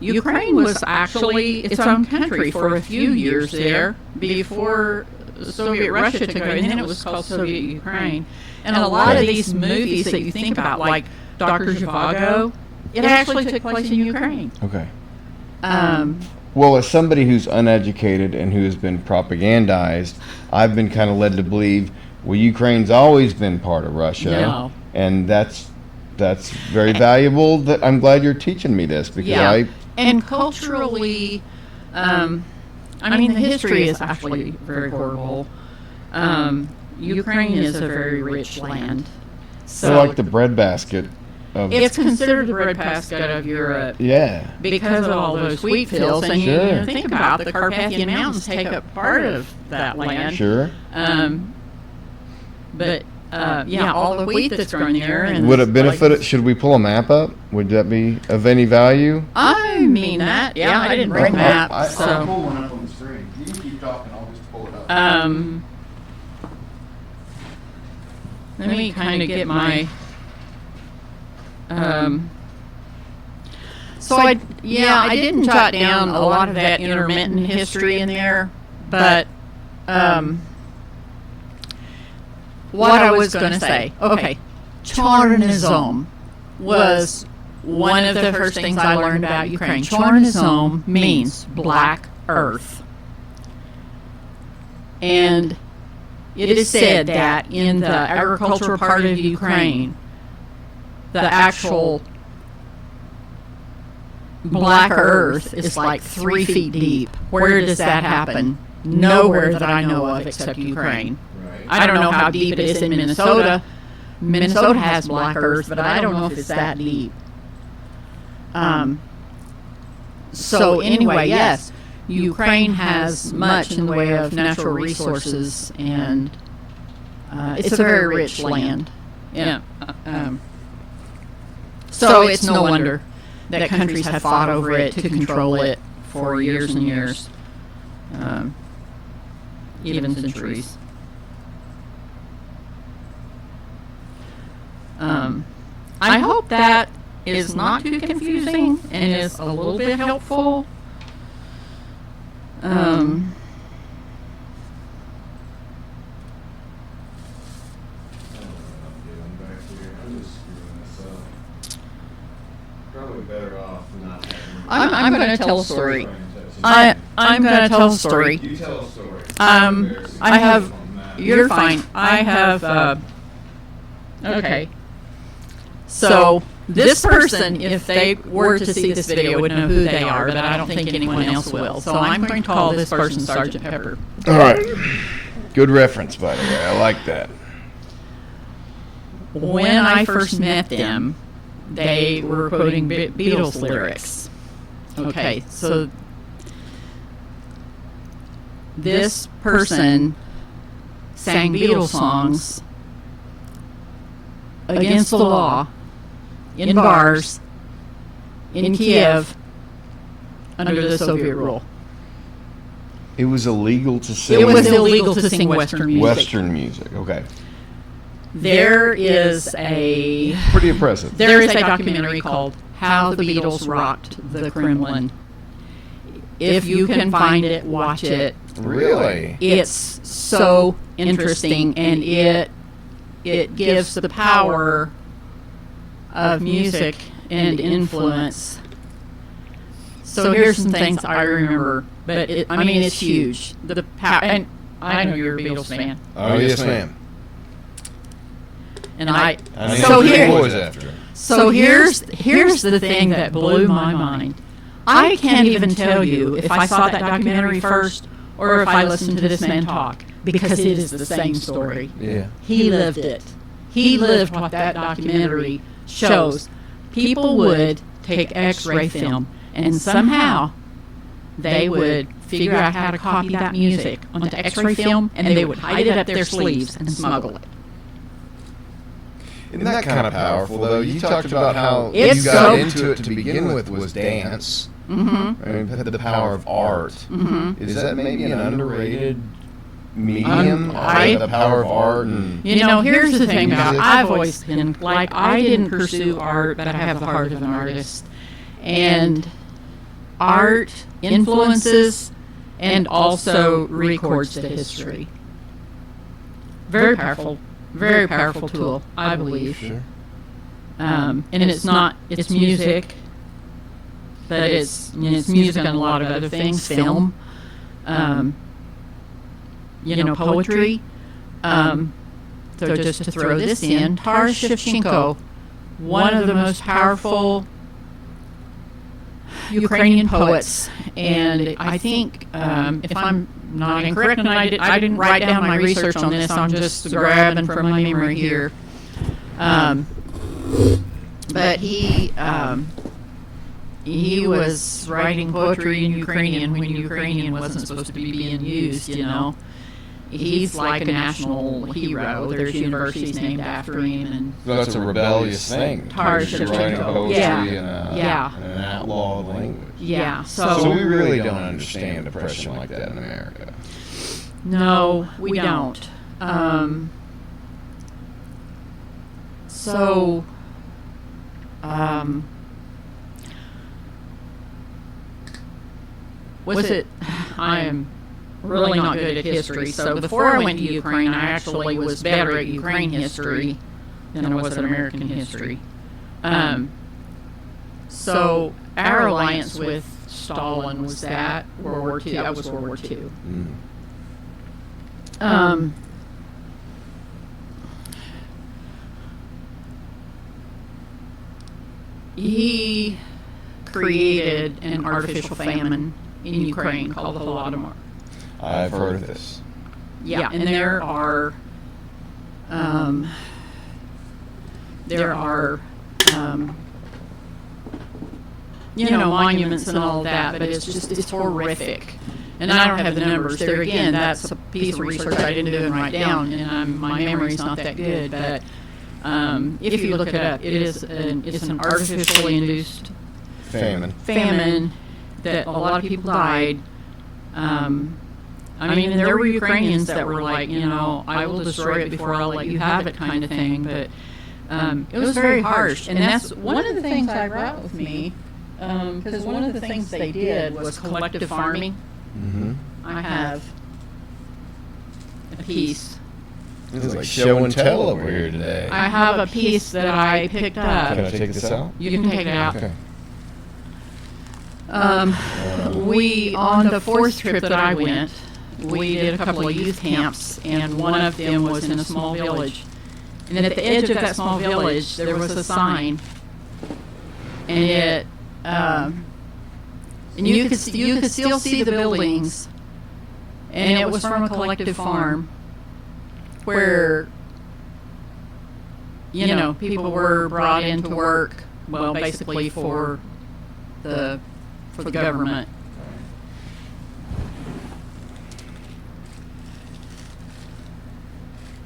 Ukraine was actually its own country for a few years there before Soviet Russia took over, and then it was called Soviet Ukraine. And a lot of these movies that you think about, like Dr. Zhivago, it actually took place in Ukraine. Okay. Well, as somebody who's uneducated and who has been propagandized, I've been kind of led to believe, well, Ukraine's always been part of Russia. No. And that's very valuable. That I'm glad you're teaching me this, because And culturally, the history is actually very horrible. Ukraine is a very rich land. So like the breadbasket of... It's considered the breadbasket of Europe. Yeah. Because of all those wheat fields. And you think about the Carpathian Mountains take up part of that land. Sure. All the wheat that's grown there. And would it benefit it? Should we pull a map up? Would that be of any value? I mean that. Yeah, I didn't bring a map. I'll pull one up on the screen. You can keep talking. I'll just pull it up. Let me kind of get my... I didn't jot down a lot of that intermittent history in there, but... what I was going to say. Okay. Chornizom was one of the first things I learned about Ukraine. Chornizom means black earth. And it is said that in the agricultural part of Ukraine, the actual black earth is like 3 feet deep. Where does that happen? Nowhere that I know of except Ukraine. I don't know how deep it is in Minnesota. Minnesota has black earth, but I don't know if it's that deep. So anyway, yes, Ukraine has much in the way of natural resources, and it's a very rich land. Yeah. So it's no wonder that countries have fought over it to control it for years and years. even centuries. I hope that is not too confusing and is a little bit helpful. Probably better off not having. I'm going to tell a story. I'm going to tell a story. You tell a story. I have. You're fine. I have. Okay. So this person, if they were to see this video, would know who they are, but I don't think anyone else will. So I'm going to call this person Sergeant Pepper. All right. Good reference, by the way. I like that. When I first met them, they were quoting Beatles lyrics. Okay, so this person sang Beatles songs against the law in bars in Kiev under the Soviet rule. It was illegal to sing. It was illegal to sing Western music. Western music. Okay. There is a Pretty impressive. There is a documentary called How the Beatles Rocked the Kremlin. If you can find it, watch it. Really? It's so interesting, and it gives the power of music and influence. So here's some things I remember, but it's huge. The power, and I know you're a Beatles fan. Oh, yes, ma'am. And I So here's the thing that blew my mind. I can't even tell you if I saw that documentary first or if I listened to this man talk, because it is the same story. Yeah. He lived it. He lived what that documentary shows. People would take X-ray film, and somehow they would figure out how to copy that music onto X-ray film, and they would hide it up their sleeves and smuggle it. Isn't that kind of powerful, though? You talked about how It's you got so- into it to begin with was dance. Mm-hmm. I mean, the power of art. Mm-hmm. Is that maybe an underrated medium? The power of art and You know, here's the thing about I've always been like, I didn't pursue art, but I have the heart of an artist. And art influences and also records the history. Very powerful tool, I believe. Sure. And it's music, but it's music and a lot of other things, film, poetry. So just to throw this in, Taras Shevchenko, one of the most powerful Ukrainian poets, and I think, if I'm not incorrect, and I didn't write down my research on this, I'm just grabbing from my memory here. But he was writing poetry in Ukrainian when Ukrainian wasn't supposed to be being used, you know. He's like a national hero. There's universities named after him, and that's a rebellious thing. Taras You're writing Shevchenko. poetry Yeah. in an outlawed language. yeah. So we really don't understand oppression like that in America. No, we don't. Was it? I am really not good at history. So before I went to Ukraine, I actually was better at Ukraine history than I was at American history. So our alliance with Stalin was that World War II. That was World War II. He created an artificial famine in Ukraine called the Holodomor. I've heard of this. Yeah, and there are monuments and all that, but it's horrific. And I don't have the numbers. There again, that's a piece of research I didn't do and write down, and my memory's not that good. But if you look it up, it's an artificially induced Famine. famine that a lot of people died. I mean, and there were Ukrainians that were like, you know, I will destroy it before I'll let you have it kind of thing. But it was very harsh. And that's one of the things I brought with me, because one of the things they did was collective farming. Mm-hmm. I have a piece. This is like show and tell over here today. I have a piece that I picked up. Can I take this out? You can take it out. Okay. We, on the fourth trip that I went, we did a couple of youth camps, and one of them was in a small village. And at the edge of that small village, there was a sign, and it, and you could still see the buildings, and it was from a collective farm, where, you know, people were brought in to work, well, basically for the government.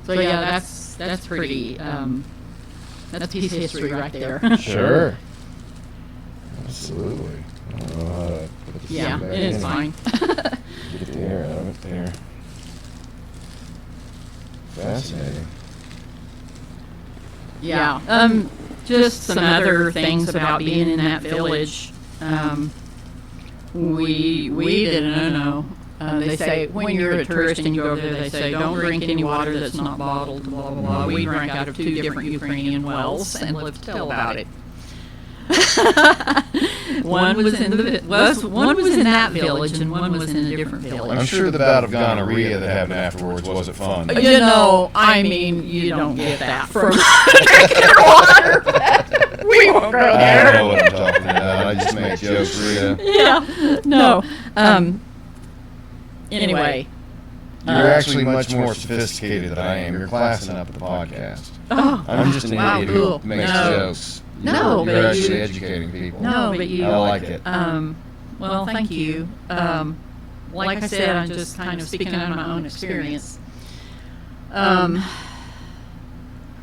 So yeah, that's pretty. That's a piece of history right there. Sure. Absolutely. I don't know how to put this Yeah, back it is in. fine. Get the air out of it there. Fascinating. Yeah. Just some other things about being in that village. We didn't know. They say when you're a tourist and you go over there, they say don't drink any water that's not bottled. Blah blah blah. We drank out of 2 different Ukrainian wells and lived to tell about it. One was in that village and one was in a different village. I'm sure the bout of gonorrhea that happened afterwards wasn't fun. You know, I mean, you don't get that from drinking water. We won't go I there. don't know what I'm talking about. I just make jokes, Rita. Yeah. No. Anyway. You're actually much more sophisticated than I am. You're classing up at the podcast. Oh, I'm just an wow, idiot cool. who makes No. jokes. No, You're but actually you. educating people. No, but you. I like it. Well, thank you. Like I said, I'm just kind of speaking out of my own experience. But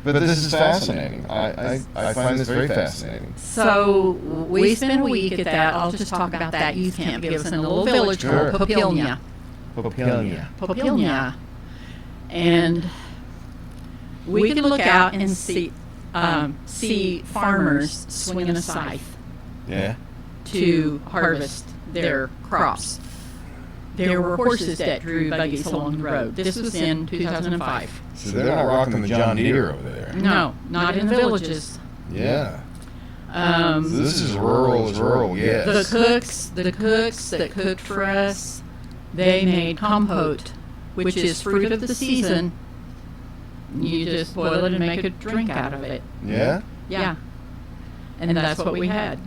this is fascinating. I find this very fascinating. So we spent a week at that. I'll just talk about that youth camp. It was in a little village Sure. called Popilnia. Popilnia. And we could look out and see farmers swinging a scythe Yeah? to harvest their crops. There were horses that drew buggies along the road. This was in 2005. So they're not rocking the John Deere over there. No, not in the villages. Yeah. So this is rural as rural gets. The cooks that cooked for us, they made compote, which is fruit of the season. You just boil it and make a drink out of it. Yeah? Yeah. And that's what we had.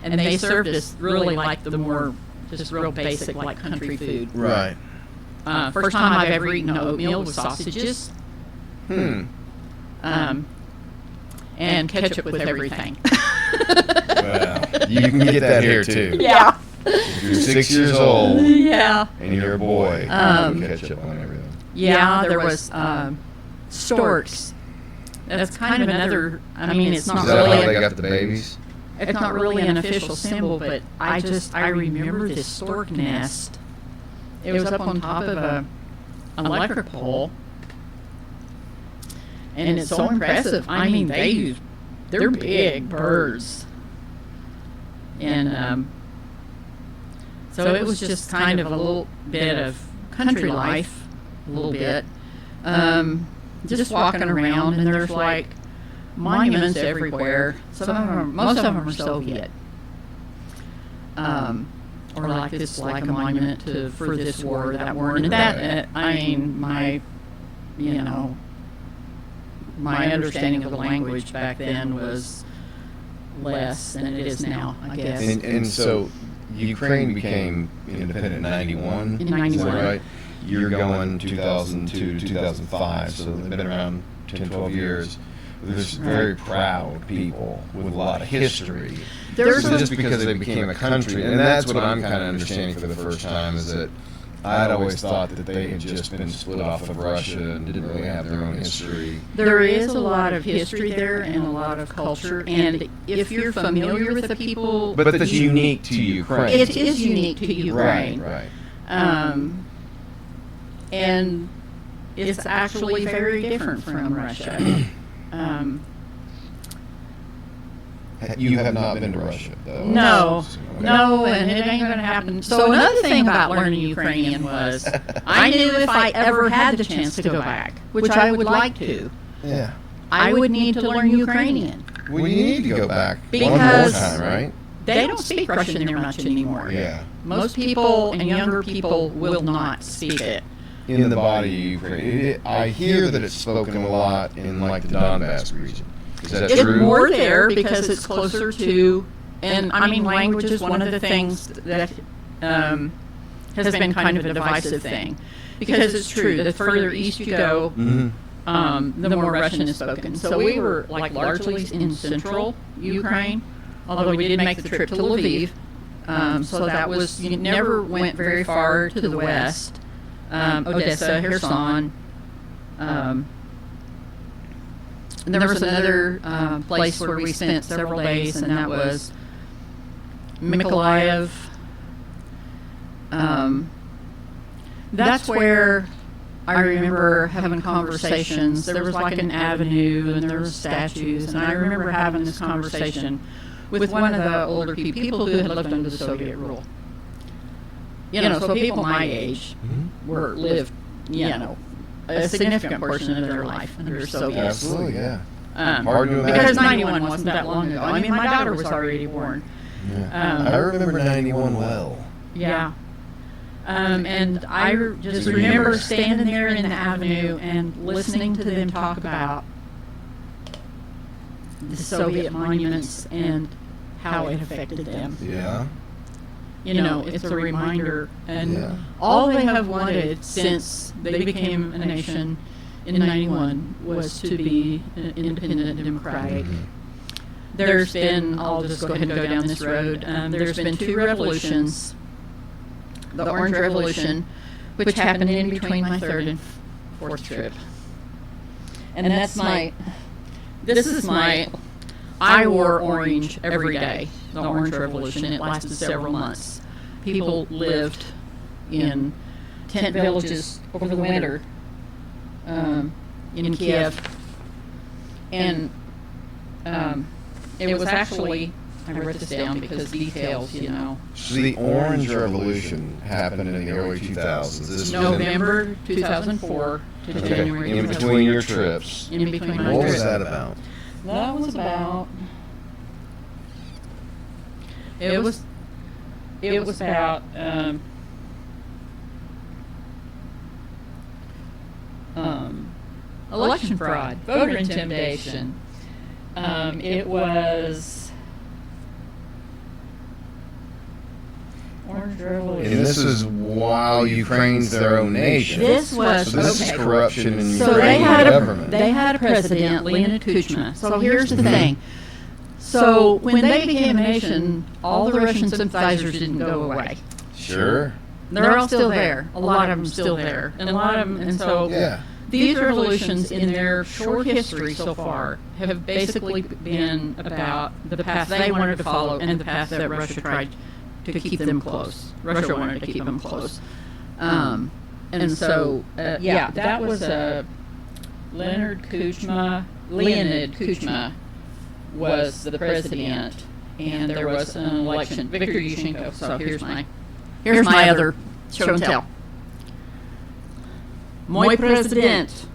And they served us really like the more just real basic like country food. Right. First time I've ever eaten oatmeal with sausages. And ketchup with everything. Well, you can get that here too. Yeah. If you're 6 years old Yeah. and you're a boy, ketchup on everything. Yeah, there was storks. That's kind of another. I mean, it's not Is that how they really. got the babies? It's not really an official symbol, but I remember this stork nest. It was up on top of an electric pole, and it's so impressive. I mean, they're big birds, and so it was just kind of a little bit of country life, a little bit. Just walking around, and there's like monuments everywhere. Most of them are Soviet, or like this, like a monument for this war or that war. And that, I mean, my understanding of the language back then was less than it is now, I guess. And so Ukraine became independent in 91? In 91. Is that right? You're going 2002 to 2005, so they've been around 10, 12 years. There's very proud people with a lot of history. There's So just because they became a country, and that's what I'm kind of understanding for the first time, is that I'd always thought that they had just been split off of Russia and didn't really have their own history. There is a lot of history there and a lot of culture, and if you're familiar with the people, But that's unique to Ukraine. it is unique to Ukraine. Right. and it's actually very different from Russia. You have not been to Russia, though. No, and it ain't going to happen. So another thing about learning Ukrainian was I knew if I ever had the chance to go back, which I would like to, Yeah. I would need to learn Ukrainian. Well, you need to go back Because one more time, right? They don't speak Russian there much anymore. Yeah. Most people and younger people will not speak it. In the body of Ukraine. I hear that it's spoken a lot in, like, the Donbass region. Is that It's true? more there because it's closer to, and I mean, language is one of the things that has been kind of a divisive thing. Because it's true, the further east you go, the more Russian is spoken. So we were like largely in central Ukraine, although we did make the trip to Lviv. So that was, you never went very far to the west. Odessa, Kherson. And there was another place where we spent several days, and that was Mykolaiv. That's where I remember having conversations. There was like an avenue, and there were statues, and I remember having this conversation with one of the older people who had lived under the Soviet rule. You know, so people my age lived, a significant portion of their life under Soviet. Absolutely, yeah. Hard to imagine. Because 91 wasn't that long ago. I mean, my daughter was already born. Yeah. I remember 91 well. Yeah. And I just remember standing there in the avenue and listening to them talk about the Soviet monuments and how it affected them. Yeah. You know, it's a reminder. And all they have wanted since they became a nation in 91 was to be independent and democratic. There's been, I'll just go ahead and go down this road, there's been 2 revolutions. The Orange Revolution, which happened in between my 3rd and 4th trip. And this is my, I wore orange every day, the Orange Revolution. It lasted several months. People lived in tent villages over the winter in Kiev. And it was actually, I wrote this down because details, you know. So the Orange Revolution happened in the early 2000s. This was November 2004 to January 2004. In between your trips. In between my trips. What was that about? That was about. It was about election fraud, voter intimidation. It was Orange Revolution. And this is while Ukraine's their own nation. This was so this is corruption in so Ukrainian government. They had a president, Leonid Kuchma. So here's the thing. So when they became a nation, all the Russian sympathizers didn't go away. Sure. They're all still there. A lot of them still there, and a lot of them. And so these revolutions, in their short history so far, have basically been about the path they wanted to follow and the path that Russia tried to keep them close. Russia wanted to keep them close. And so, that was Leonid Kuchma was the president, and there was an election. Viktor Yushchenko. So here's my other show and tell. Мой президент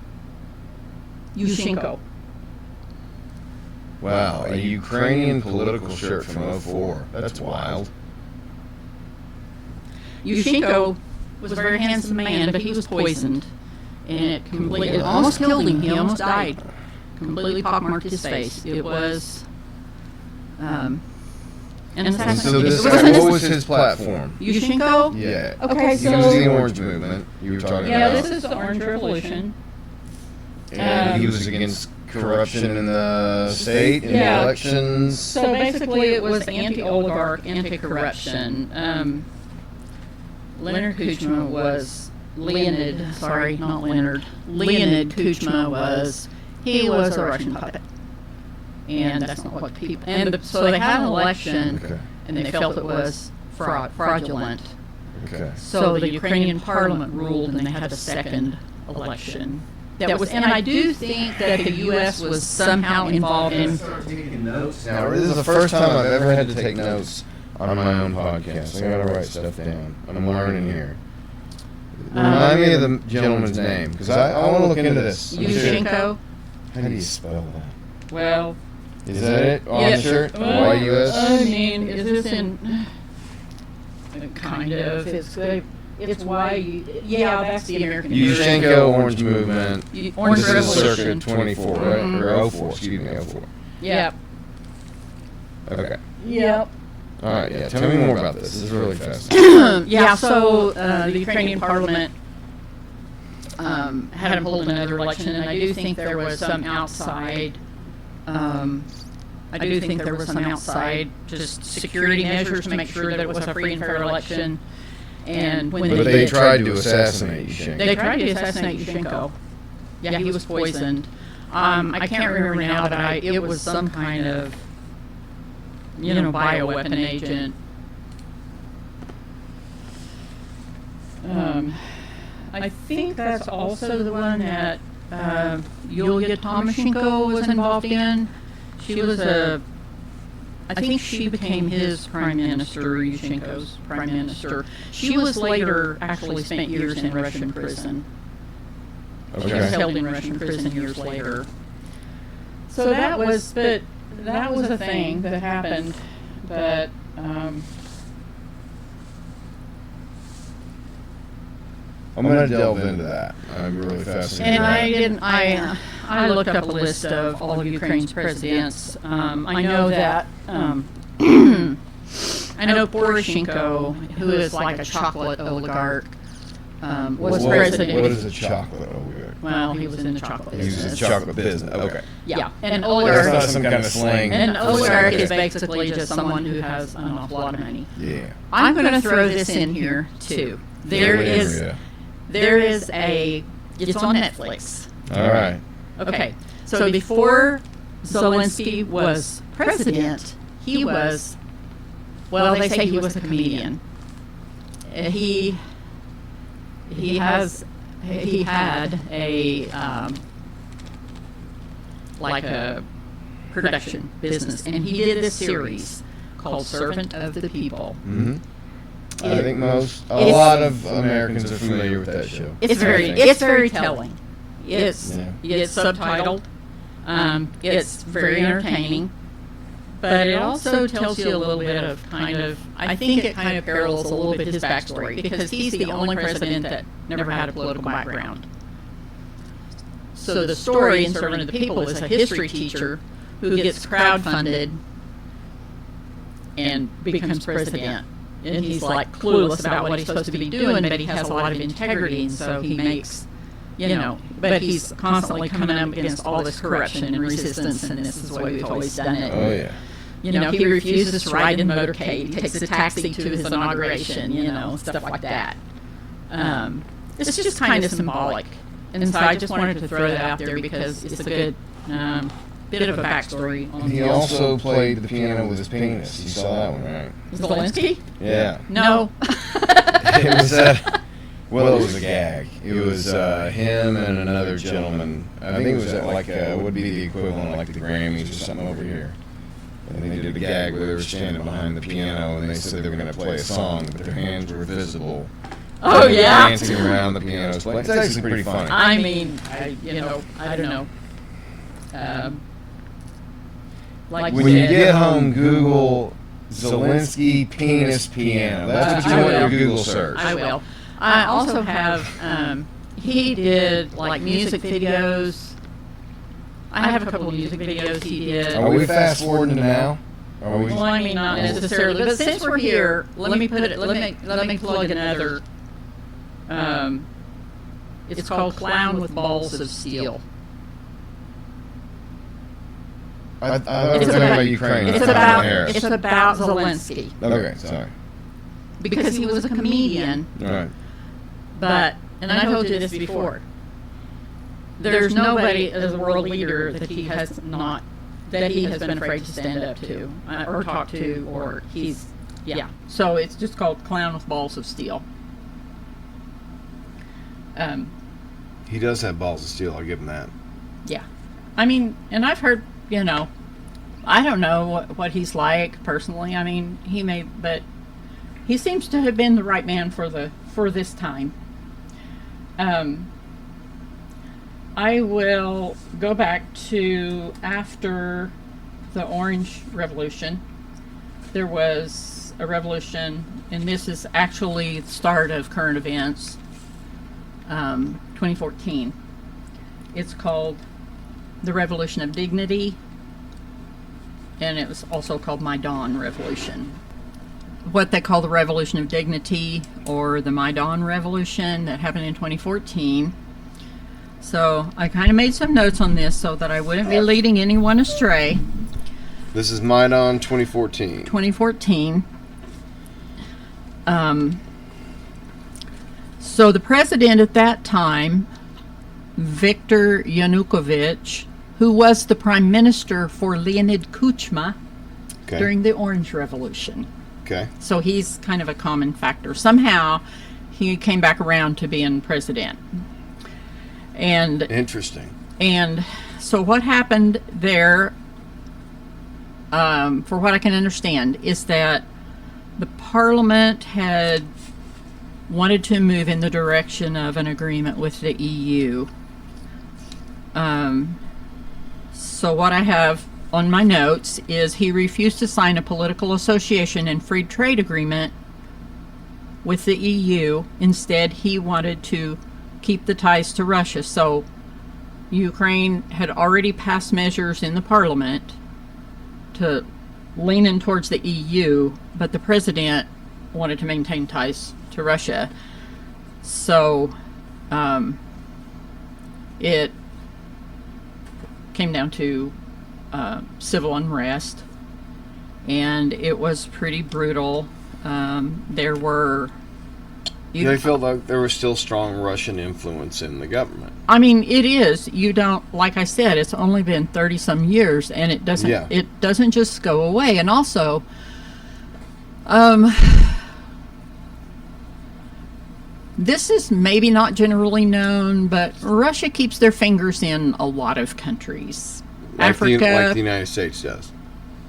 Yushchenko. Wow, a Ukrainian political shirt from 04. That's wild. Yushchenko was a very handsome man, but he was poisoned, and it almost killed him. He almost died. Completely pockmarked his face. It was an assassination. So what was his platform? Yushchenko? Yeah. Okay, so... It was the Orange Movement you were talking about. Yeah, this is the Orange Revolution. And he was against corruption in the state, in the elections. So basically it was anti-oligarch, anti-corruption. Leonid Kuchma was... Leonid Kuchma was... He was a Russian puppet. And that's not what people... so they had an election, and they felt it was fraudulent. Okay. So the Ukrainian parliament ruled, and they had a second election. That was, and I do think that the U.S. was somehow involved in. Now, this is the first time I've ever had to take notes on my own podcast. I gotta write stuff down. I'm learning here. Remind me of the gentleman's name, because I want to look into this. Yushchenko. How do you spell that? Well, is that it on the shirt? Well, YUS? I mean, is this in? Kind of. It's why. Yeah, that's the American. Yushchenko Orange Movement. Orange This is Revolution. circa 24, right? Or 04, excuse me, 04. Yep. Okay. Yep. All right, yeah. Tell me more about this. This is really fascinating. Yeah, so the Ukrainian parliament had hold another election, and I do think there was some outside. I do think there was some outside just security measures to make sure that it was a free and fair election. And when But they tried to assassinate Yushchenko. They tried to assassinate Yushchenko. Yeah, he was poisoned. I can't remember now, but it was some kind of, bioweapon agent. I think that's also the one that Yulia Tymoshenko was involved in. She was I think she became his prime minister, Yushchenko's prime minister. She was later actually spent years in Russian prison. Okay. She was held in Russian prison years later. So that was a thing that happened, but I'm going to delve into that. I'm really fascinated. And I looked up a list of all of Ukraine's presidents. I know that I know Poroshenko, who is like a chocolate oligarch, was president. What is a chocolate oligarch? Well, he was in the chocolate business. He was in chocolate business. Okay. Yeah, and an That's oligarch. not some kind of slang. An oligarch is basically just someone who has an awful lot of money. Yeah. I'm going to throw this in here too. It's on Netflix. All right. Okay, so before Zelensky was president, he was, well, they say he was a comedian. He had a like a production business, and he did this series called Servant of the People. Mm-hmm. I think a lot of Americans are familiar with that show. It's very telling. It's subtitled. It's very entertaining, but it also tells you a little bit of I think it kind of parallels a little bit his backstory, because he's the only president that never had a political background. So the story in Servant of the People is a history teacher who gets crowdfunded and becomes president. And he's like clueless about what he's supposed to be doing, but he has a lot of integrity, and so he makes, but he's constantly coming up against all this corruption and resistance, and this is the way we've always done it. Oh, yeah. He refuses to ride in the motorcade, takes a taxi to his inauguration, stuff like that. It's just kind of symbolic. And so I just wanted to throw that out there because it's a good bit of a backstory. He also played the piano with his penis. You saw that one, right? Zelensky? Yeah. No. It was well, it was a gag. It was him and another gentleman. I think it was at would be the equivalent of like the Grammys or something over here. And they did a gag where they were standing behind the piano and they said they were going to play a song, but their hands were visible. Oh, and they were yeah? dancing around the piano. It's actually pretty funny. I mean, I don't know. When you get home, Google Zelensky penis piano. That's what you want your Google search. I will. I also have, he did like music videos. I have a couple of music videos he did. Are we fast forwarding to now? Well, I mean, not necessarily. But since we're here, let me plug another. It's called Clown with Balls of Steel. I was talking about Ukraine. It's about Zelensky. Okay, sorry. Because he was a comedian. All right. But, and I told you this before, there's nobody as a world leader that he has been afraid to stand up to, or talk to, or he's Yeah. So it's just called Clown with Balls of Steel. He does have balls of steel. I'll give him that. Yeah. I mean, and I've heard, I don't know what he's like personally. I mean, but he seems to have been the right man for this time. I will go back to after the Orange Revolution. There was a revolution, and this is actually the start of current events. 2014. It's called the Revolution of Dignity, and it was also called Maidan Revolution. What they call the Revolution of Dignity, or the Maidan Revolution, that happened in 2014. So I kind of made some notes on this so that I wouldn't be leading anyone astray. This is Maidan 2014. 2014. So the president at that time, Viktor Yanukovych, who was the prime minister for Leonid Kuchma during the Orange Revolution. Okay. So he's kind of a common factor. Somehow he came back around to being president. And interesting. And so what happened there, for what I can understand, is that the parliament had wanted to move in the direction of an agreement with the EU. So what I have on my notes is he refused to sign a political association and free trade agreement with the EU. Instead, he wanted to keep the ties to Russia. So Ukraine had already passed measures in the parliament to lean in towards the EU, but the president wanted to maintain ties to Russia. So it came down to civil unrest, and it was pretty brutal. There were... They felt like there was still strong Russian influence in the government. I mean, it is. You don't, like I said, it's only been 30-some years, and it doesn't just go away. And also, this is maybe not generally known, but Russia keeps their fingers in a lot of countries. Africa. Like the United States does.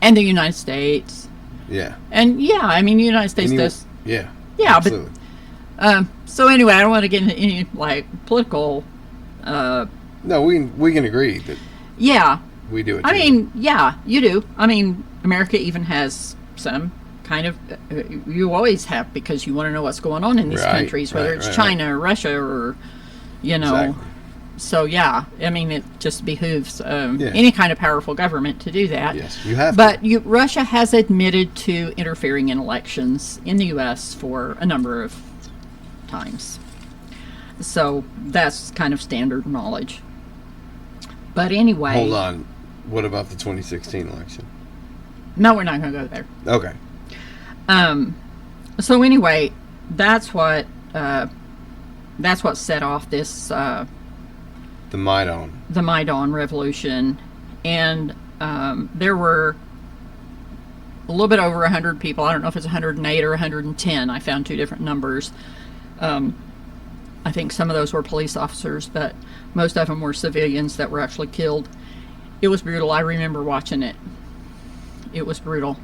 And the United States. Yeah. And yeah, I mean, the United States does. Yeah. Yeah, absolutely. But so anyway, I don't want to get into any political. No, we can agree that. Yeah. We do it. I mean, yeah, you do. I mean, America even has some kind of. You always have, because you want to know what's going on in these countries, whether it's China or Russia or, Exactly. So yeah, I mean, it just behooves any kind of powerful government to do that. Yes, you have. But Russia has admitted to interfering in elections in the U.S. for a number of times. So that's kind of standard knowledge. But anyway... Hold on. What about the 2016 election? No, we're not going to go there. Okay. So anyway, that's what set off this... the Maidan. The Maidan Revolution. And there were a little bit over 100 people. I don't know if it's 108 or 110. I found two different numbers. I think some of those were police officers, but most of them were civilians that were actually killed. It was brutal. I remember watching it. It was brutal.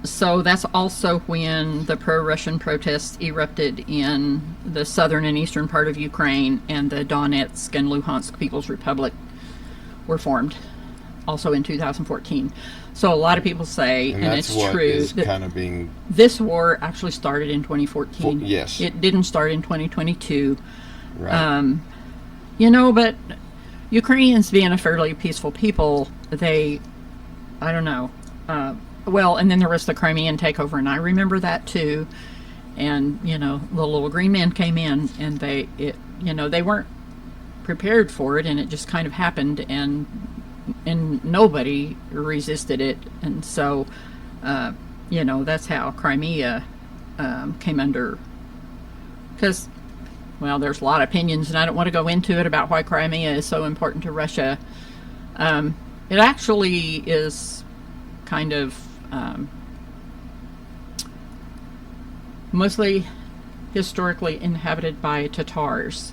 So that's also when the pro-Russian protests erupted in the southern and eastern part of Ukraine, and the Donetsk and Luhansk People's Republic were formed, also in 2014. So a lot of people say, and it's true, that this war actually started in 2014. Yes. It didn't start in 2022. Right. But Ukrainians, being a fairly peaceful people, I don't know. Well, and then there was the Crimean takeover, and I remember that too. And, the little green men came in, and they weren't prepared for it, and it just kind of happened, and nobody resisted it. And so, that's how Crimea came under, because, well, there's a lot of opinions, and I don't want to go into it about why Crimea is so important to Russia. It actually is kind of mostly historically inhabited by Tatars,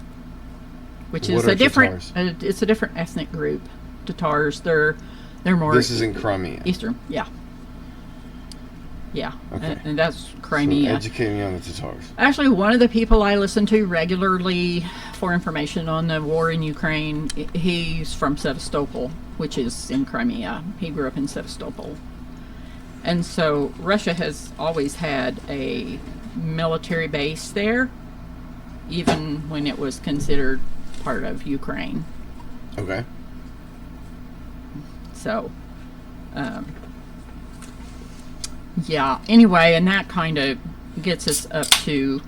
which What is are a different. Tatars? It's a different ethnic group. Tatars. They're more. This is in Crimea. Eastern. Yeah. Yeah, Okay. and that's So Crimea. educate me on the Tatars. Actually, one of the people I listen to regularly for information on the war in Ukraine, he's from Sevastopol, which is in Crimea. He grew up in Sevastopol. And so Russia has always had a military base there, even when it was considered part of Ukraine. Okay. So, yeah, anyway, and that kind of gets us up to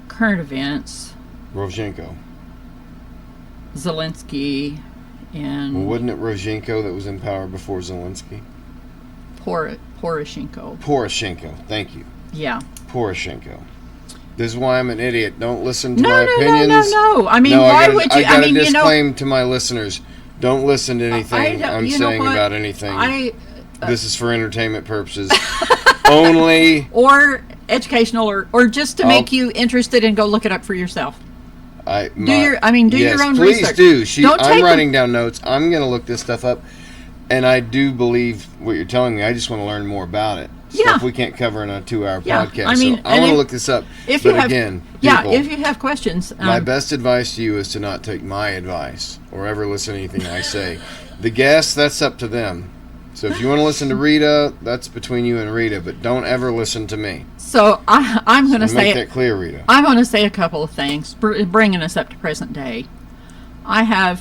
current events. Rozhenko. Zelensky and Well, wasn't it Rozhenko that was in power before Zelensky? Poroshenko. Poroshenko. Thank you. Yeah. Poroshenko. This is why I'm an idiot. Don't listen to No, my no, opinions. no. I mean, No, why gotta, would you? I got I mean, to you know, disclaim to my listeners: don't listen to anything don't- I'm you know saying what? about anything. I This is for entertainment purposes only. or educational, or just to I'll- make you interested and go look it up for yourself. Do your yes, own please research. do. Don't I'm take writing down notes. I'm going to look this stuff up, and I do believe what you're telling me. I just want to learn more about it. Yeah. Stuff we can't cover in a 2-hour Yeah, podcast. I mean, so I and want to if- look this up. If but you have, again, yeah, people, if you have questions, my best advice to you is to not take my advice or ever listen to anything I say. The guests, that's up to them. So if you want to listen to Rita, that's between you and Rita, but don't ever listen to me. so I'm going to So make say that clear, Rita. I'm going to say a couple of things, bringing us up to present day. I have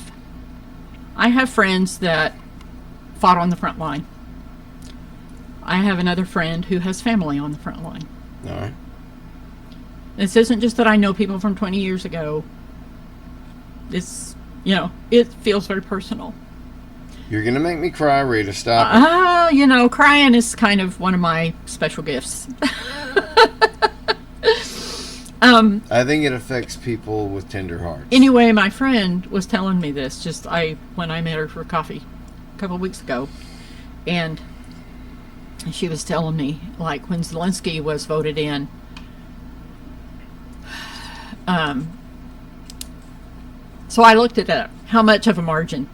friends that fought on the front line. I have another friend who has family on the front line. All right. This isn't just that I know people from 20 years ago. It's, it feels very personal. You're going to make me cry, Rita. Stop it. Crying is kind of one of my special gifts. I think it affects people with tender hearts. Anyway, my friend was telling me this when I met her for coffee a couple of weeks ago, and she was telling me, like, when Zelensky was voted in, so I looked it up. How much of a margin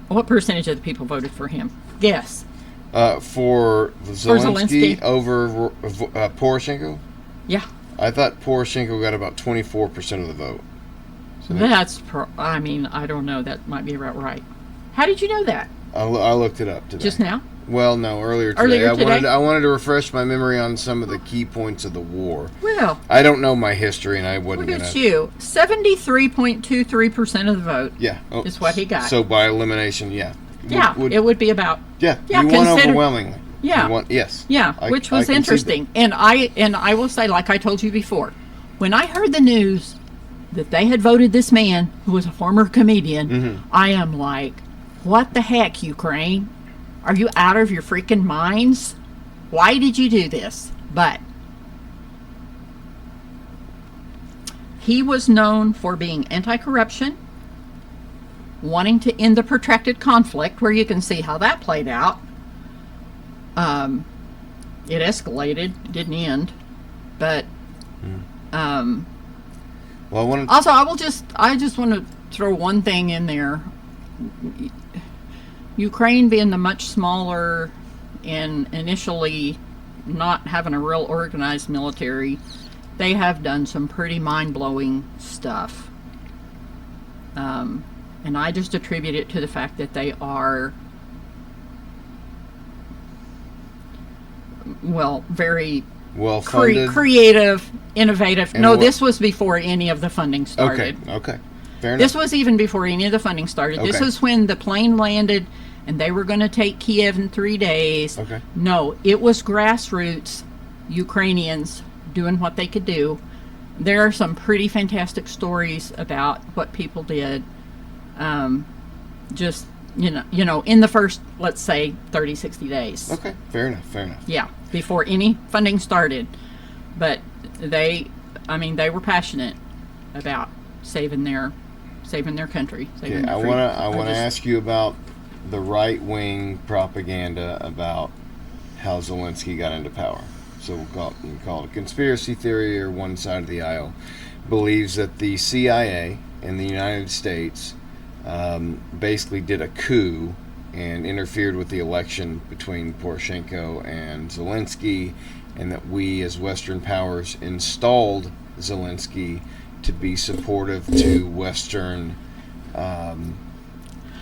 what percentage of the people voted for him? Guess. For Zelensky Zelensky. over Poroshenko? Yeah. I thought Poroshenko got about 24% of the vote. So I don't know. That might be about right. How did you know that? I looked it up today. Just now? Well, no, earlier today. Earlier today? I wanted to refresh my memory on some of the key points of the war. Well, I don't know my history, and I wasn't look going at to... you. 73.23% of the vote. Yeah. Oh, is what he got. So by elimination, yeah. Yeah, it would be about. Yeah, Yeah, you won consider- overwhelmingly. Yeah. You won, yes. Yeah, which was I concede interesting. And I will say, like I told you before, when I heard the news that they had voted this man who was a former comedian, Mm-hmm. I am like, what the heck, Ukraine? Are you out of your freaking minds? Why did you do this? But he was known for being anti-corruption, wanting to end the protracted conflict, where you can see how that played out. It escalated, didn't end, but Well, I wanted... also I just want to throw one thing in there. Ukraine being the much smaller and initially not having a real organized military, they have done some pretty mind-blowing stuff. And I just attribute it to the fact that they are, very well funded. creative, innovative. And No, what- this was before any of the funding started. Okay. Fair enough. This was even before any of the funding started. This Okay. was when the plane landed and they were going to take Kiev in 3 days. Okay. No, it was grassroots Ukrainians doing what they could do. There are some pretty fantastic stories about what people did. Just, in the first, let's say, 30, 60 days. Okay. Fair enough. Yeah, before any funding started. But they were passionate about saving their country. Okay, I want to ask you about the right-wing propaganda about how Zelensky got into power. So we can call it a conspiracy theory, or one side of the aisle believes that the CIA in the United States basically did a coup and interfered with the election between Poroshenko and Zelensky, and that we as Western powers installed Zelensky to be supportive to Western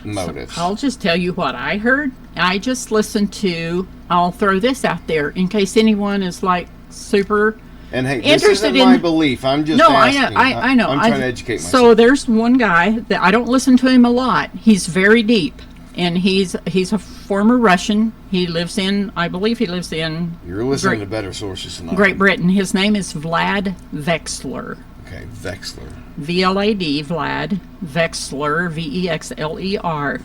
motives. So I'll just tell you what I heard. I just listened to, I'll throw this out there in case anyone is like super And hey, this interested isn't my in belief. I'm just no, asking. I know. I'm trying to educate myself. So there's one guy that I don't listen to him a lot. He's very deep, and he's a former Russian. He lives in, I believe he lives in You're listening to better sources than I am. Great Britain. His name is Vlad Vexler. Okay, Vexler. VLAD, Vlad Vexler, Vexler.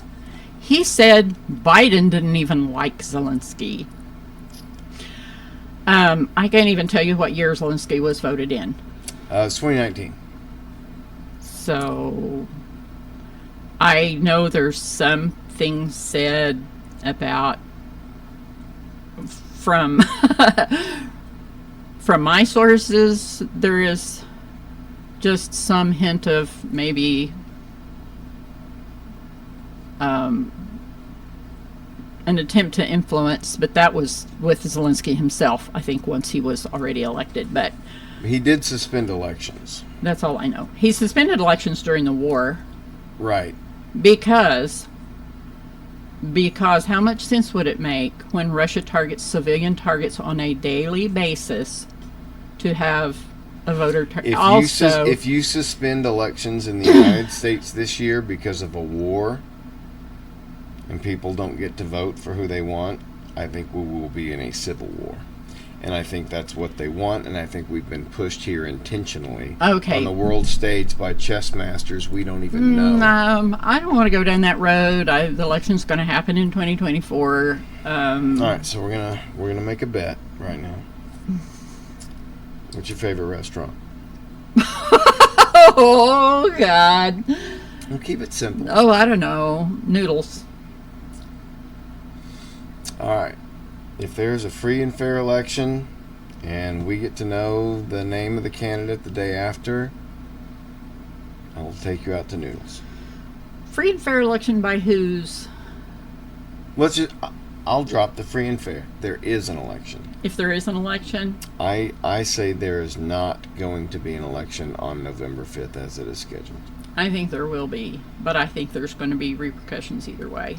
He said Biden didn't even like Zelensky. I can't even tell you what year Zelensky was voted in. It's 2019. So I know there's some things said about from my sources, there is just some hint of maybe an attempt to influence, but that was with Zelensky himself, I think, once he was already elected. But He did suspend elections. that's all I know. He suspended elections during the war Right. because how much sense would it make when Russia targets civilian targets on a daily basis to have a voter If you suspend elections in the United States this year because of a war and people don't get to vote for who they want, I think we will be in a civil war. And I think that's what they want, and I think we've been pushed here intentionally on the world stage by chess masters we don't even know. I don't want to go down that road. The election's going to happen in 2024. All right, so we're gonna make a bet right now. What's your favorite restaurant? Oh, God. We'll keep it simple. Oh, I don't know. Noodles. All right. If there's a free and fair election and we get to know the name of the candidate the day after, I will take you out to Noodles. Free and fair election by whose? I'll drop the free and fair. There is an election. If there is an election? I say there is not going to be an election on November 5th as it is scheduled. I think there will be, but I think there's going to be repercussions either way.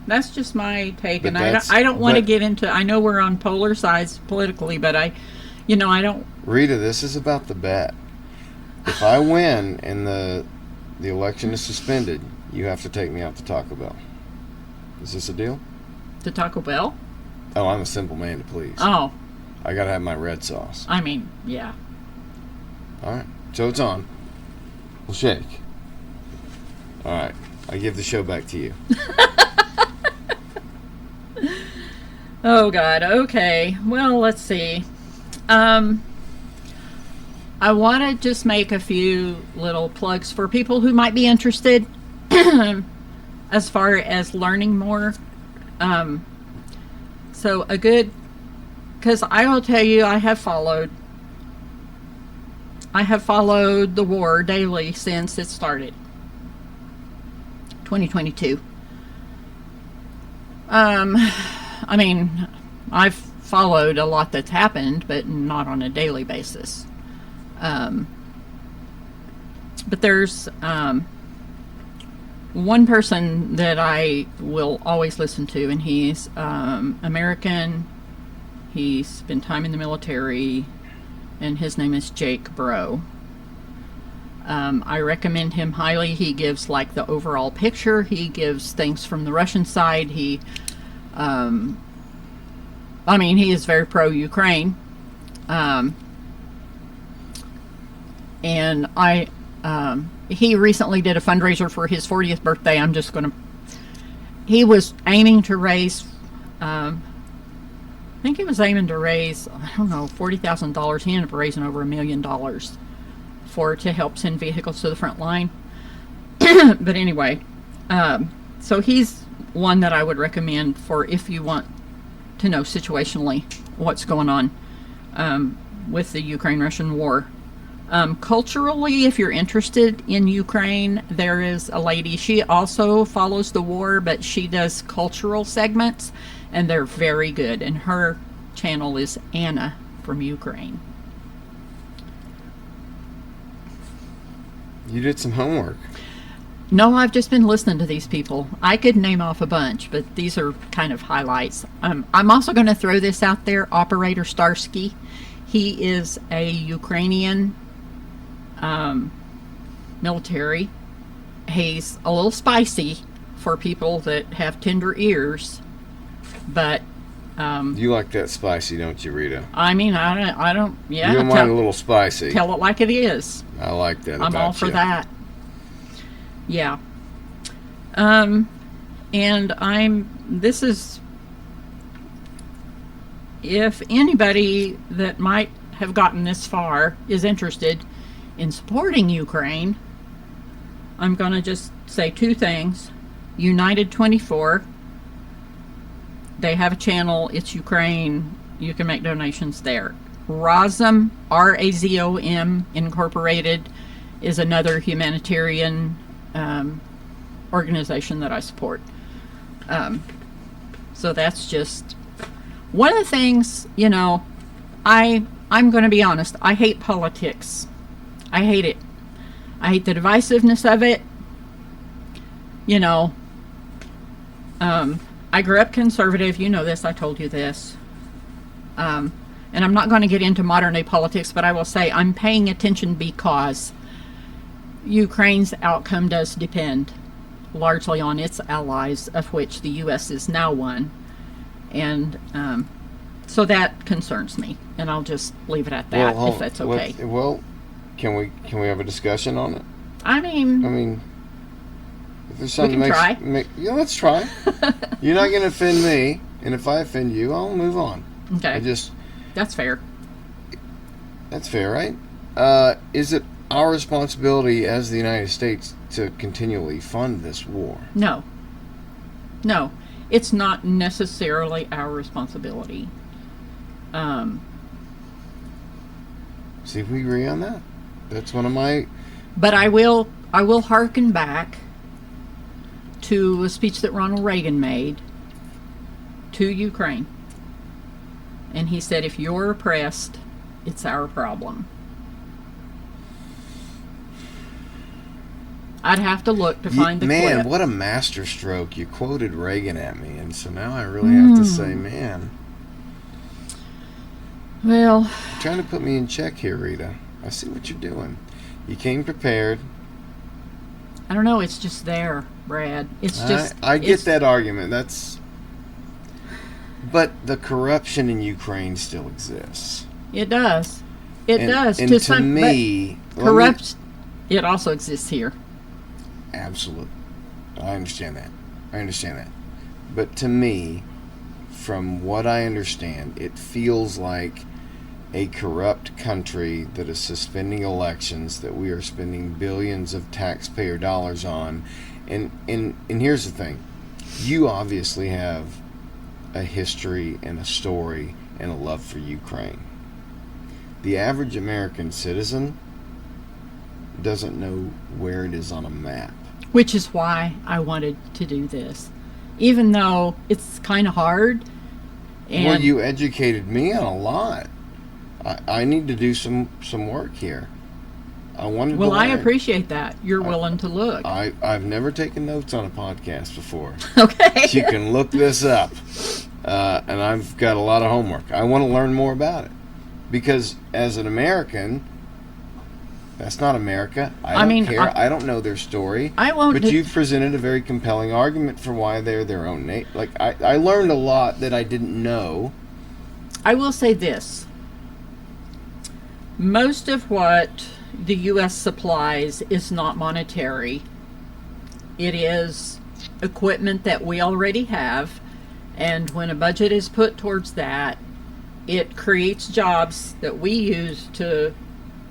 That's just my take, But and I don't want to get into. I know we're on polar sides politically, but I don't. Rita, this is about the bet. If I win and the election is suspended, you have to take me out to Taco Bell. Is this a deal? To Taco Bell? Oh, I'm a simple man to please. Oh, I gotta have my red sauce. I mean, yeah. All right, so it's on. We'll shake. All right, I give the show back to you. Oh God. Okay. Well, let's see. I want to just make a few little plugs for people who might be interested as far as learning more. So because I will tell you, I have followed the war daily since it started. 2022. I mean, I've followed a lot that's happened, but not on a daily basis. But there's one person that I will always listen to, and he's American. He's spent time in the military, and his name is Jake Bro. I recommend him highly. He gives like the overall picture. He gives things from the Russian side. He is very pro-Ukraine. And he recently did a fundraiser for his 40th birthday. He was aiming to raise, I think he was aiming to raise, I don't know, $40,000. He ended up raising over $1 million to help send vehicles to the front line. But anyway, so he's one that I would recommend for if you want to know situationally what's going on with the Ukraine-Russian war. Culturally, if you're interested in Ukraine, there is a lady. She also follows the war, but she does cultural segments, and they're very good. And her channel is Anna from Ukraine. You did some homework. No, I've just been listening to these people. I could name off a bunch, but these are kind of highlights. I'm also going to throw this out there. Operator Starsky. He is a Ukrainian military. He's a little spicy for people that have tender ears, but You like that spicy, don't you, Rita? I mean, I don't. Yeah, You don't mind a little spicy. Tell it like it is. I like that. I'm all for that. Yeah. And this is, if anybody that might have gotten this far is interested in supporting Ukraine, I'm going to just say two things. United 24, they have a channel, it's Ukraine, you can make donations there. Razom, R-A-Z-O-M Incorporated, is another humanitarian organization that I support. So that's just one of the things, you know, I'm going to be honest, I hate politics. I hate it. I hate the divisiveness of it. You know, I grew up conservative. You know this. I told you this. And I'm not going to get into modern day politics, but I will say I'm paying attention because Ukraine's outcome does depend largely on its allies, of which the U.S. is now one. And so that concerns me. And I'll just leave it at that, if that's okay. Well, can we have a discussion on it? I mean, if there's something we can try. Yeah, let's try. You're not going to offend me, and if I offend you, I'll move on. Okay. That's fair. That's fair, right? Is it our responsibility as the United States to continually fund this war? No. No. It's not necessarily our responsibility. See if we agree on that. That's one of my... But I will hearken back to a speech that Ronald Reagan made to Ukraine. And he said, if you're oppressed, it's our problem. I'd have to look to find the clip. Man, what a masterstroke. You quoted Reagan at me, and so now I really have to say, man. Well... You're trying to put me in check here, Rita. I see what you're doing. You came prepared. I don't know, it's just there, Brad. It's just... I get that argument. But the corruption in Ukraine still exists. It does. It does. And to me... It also exists here. Absolutely. I understand that. But to me, from what I understand, it feels like a corrupt country that is suspending elections that we are spending billions of taxpayer dollars on. And here's the thing. You obviously have a history and a story and a love for Ukraine. The average American citizen doesn't know where it is on a map. Which is why I wanted to do this. Even though it's kind of hard. And well, you educated me on a lot. I need to do some work here. I appreciate that. You're willing to look. I've never taken notes on a podcast before. Okay. You can look this up. And I've got a lot of homework. I want to learn more about it. Because as an American, that's not America. I don't care. I don't know their story. I won't. But you've presented a very compelling argument for why they're their own nation. Like, I learned a lot that I didn't know. I will say this. Most of what the U.S. supplies is not monetary. It is equipment that we already have, and when a budget is put towards that, it creates jobs that we use to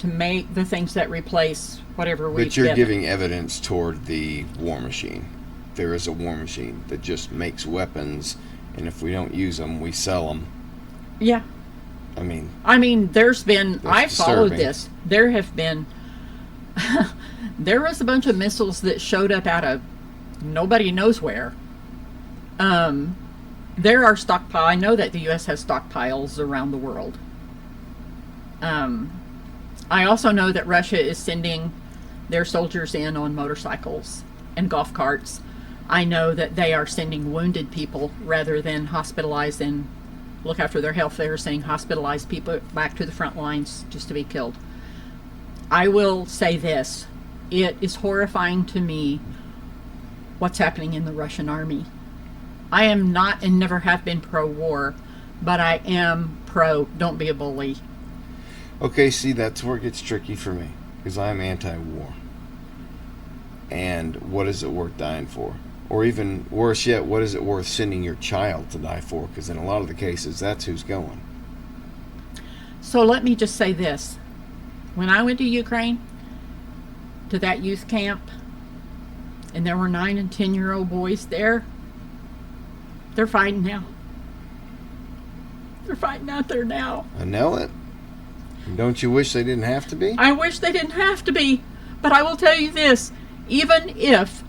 make the things that replace whatever we get. But you're giving evidence toward the war machine. there is a war machine that just makes weapons, and if we don't use them, we sell them. Yeah. I mean, there's been, I followed disturbing. this. There have been, there was a bunch of missiles that showed up out of nobody knows where. There are stockpile. I know that the U.S. has stockpiles around the world. I also know that Russia is sending their soldiers in on motorcycles and golf carts. I know that they are sending wounded people rather than hospitalized and look after their health. They're saying hospitalized people back to the front lines just to be killed. I will say this. It is horrifying to me what's happening in the Russian army. I am not and never have been pro-war, but I am pro don't be a bully. okay, see, that's where it gets tricky for me, because I'm anti-war. And what is it worth dying for? Or even worse yet, what is it worth sending your child to die for? Because in a lot of the cases, that's who's going. So let me just say this. When I went to Ukraine, to that youth camp, and there were 9 and 10-year-old boys there, they're fighting now. They're fighting out there now. I know it. And don't you wish they didn't have to be? I wish they didn't have to be, but I will tell you this. Even if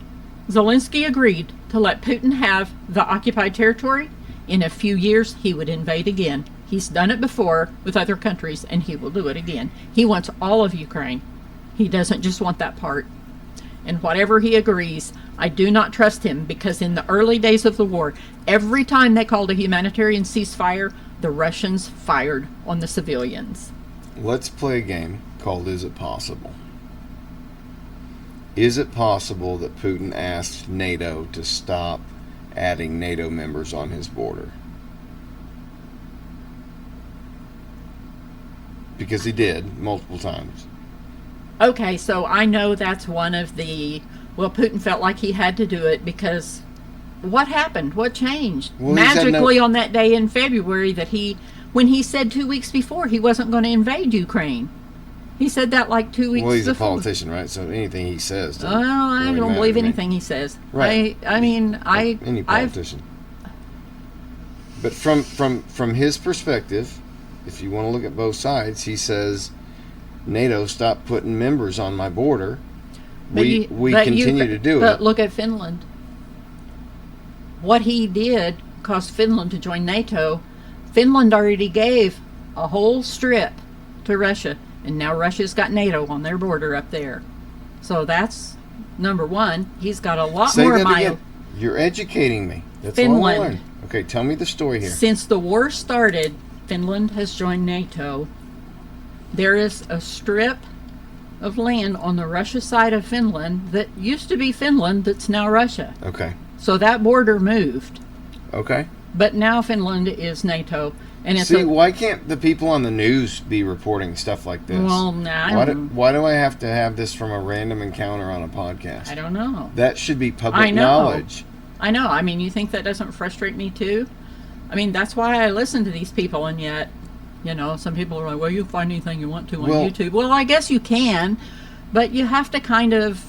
Zelensky agreed to let Putin have the occupied territory, in a few years he would invade again. He's done it before with other countries, and he will do it again. He wants all of Ukraine. He doesn't just want that part. And whatever he agrees, I do not trust him, because in the early days of the war, every time they called a humanitarian ceasefire, the Russians fired on the civilians. Let's play a game called Is It Possible? Is it possible that Putin asked NATO to stop adding NATO members on his border? Because he did multiple times. Okay, so I know that's one of the, well, Putin felt like he had to do it because what happened? What changed? Well, he's had Magically on that day in February that when he said 2 weeks before he wasn't going to invade Ukraine. He said that like 2 weeks before. Well, he's a politician, right? So anything he says doesn't Well, I really don't matter believe to me. anything he says. Right. Any I've, politician. But from his perspective, if you want to look at both sides, he says, NATO, stop putting members on my border. We continue to do it. But look at Finland. What he did caused Finland to join NATO. Finland already gave a whole strip to Russia, and now Russia's got NATO on their border up there. So that's number one. He's got a lot Say more that miles. again. You're educating me. That's Finland. all I learned. Okay, tell me the story here. Since the war started, Finland has joined NATO. There is a strip of land on the Russia side of Finland that used to be Finland that's now Russia. Okay. So that border moved. Okay. But now Finland is NATO. And it's See, why can't the people on the news be reporting stuff like this? Well, nah, why do I have to have this from a random encounter on a podcast? I don't know. That should be I public know. knowledge. I know. I mean, you think that doesn't frustrate me too? I mean, that's why I listen to these people, and yet, some people are like, well, you can find anything you want to on YouTube. Well, I guess you can, but you have to kind of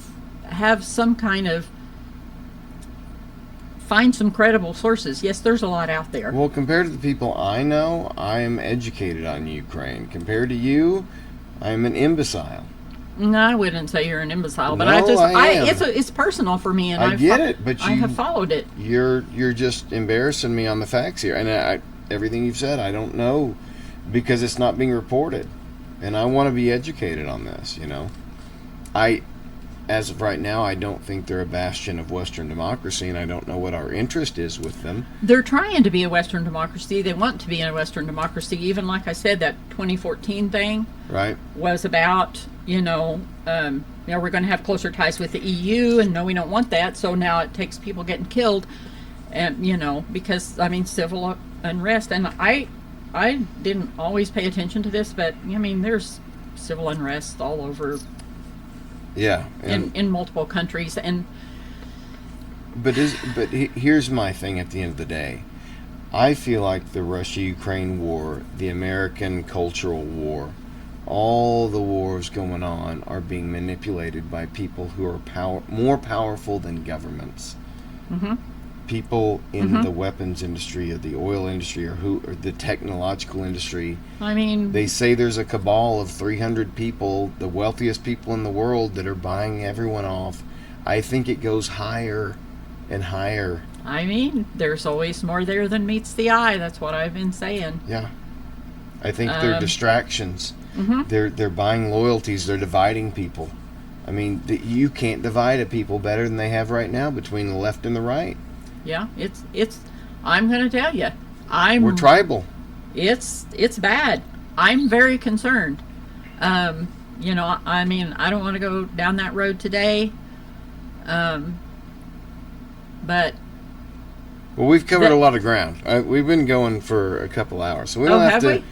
have some kind of find some credible sources. Yes, there's a lot out there. Well, compared to the people I know, I am educated on Ukraine. Compared to you, I'm an imbecile. No, I wouldn't say you're an imbecile, but No, I am. it's personal for me, and I get it, but I have followed it. You're just embarrassing me on the facts here, and everything you've said, I don't know, because it's not being reported, and I want to be educated on this. As of right now, I don't think they're a bastion of Western democracy, and I don't know what our interest is with them. They're trying to be a Western democracy. They want to be a Western democracy. Even like I said, that 2014 thing Right. was about, we're going to have closer ties with the EU, and no, we don't want that. So now it takes people getting killed, and because civil unrest. And I didn't always pay attention to this, but there's civil unrest all over. Yeah. In multiple countries, But here's my thing at the end of the day. I feel like the Russia-Ukraine war, the American cultural war, all the wars going on are being manipulated by people who are more powerful than governments. people in the weapons industry or the oil industry or the technological industry. I mean, They say there's a cabal of 300 people, the wealthiest people in the world, that are buying everyone off. I think it goes higher and higher. I mean, there's always more there than meets the eye. That's what I've been saying. Yeah. I think they're distractions. Mm-hmm. They're buying loyalties. They're dividing people. I mean, you can't divide a people better than they have right now between the left and the right. Yeah, it's. I'm going to tell you, We're tribal. It's bad. I'm very concerned. You know, I mean, I don't want to go down that road today. But. Well, we've covered a lot of ground. We've been going for a couple hours, so we don't have to. We?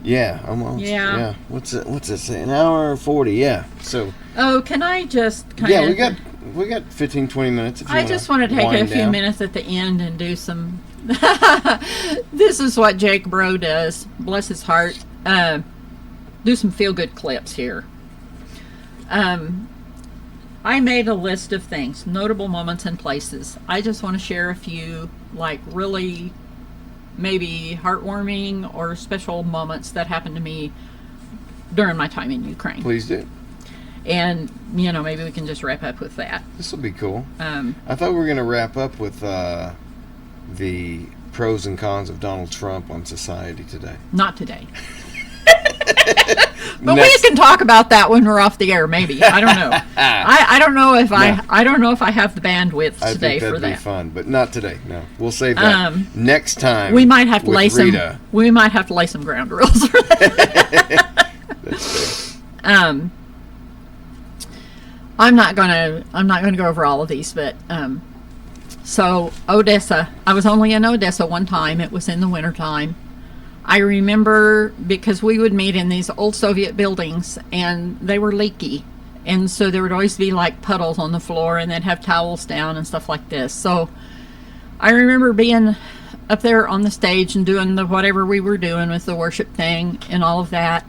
Yeah, almost. Yeah. What's it say? An hour 40. Yeah. So. Oh, can I just kind of? Yeah, we got 15, 20 minutes. If you I just want to take a few minutes at the end and do some. This is what Jake Bro does. Bless his heart. Do some feel good clips here. I made a list of things, notable moments and places. I just want to share a few, like really maybe heartwarming or special moments that happened to me during my time in Ukraine. Please do. And, you know, maybe we can just wrap up with that. This will be cool. I thought we were going to wrap up with the pros and cons of Donald Trump on society today. Not today. But we can talk about that when we're off the air, maybe. I don't know. I don't know if I don't know if I have the bandwidth today for that. I think that'd be fun, but not today. No, we'll save that next time. We might have to lay Rita. We might have to lay some ground rules for that. That's fair. I'm not gonna go over all of these, but so Odessa. I was only in Odessa one time. It was in the wintertime. I remember because we would meet in these old Soviet buildings and they were leaky. And so there would always be like puddles on the floor and they'd have towels down and stuff like this. So I remember being up there on the stage and doing whatever we were doing with the worship thing and all of that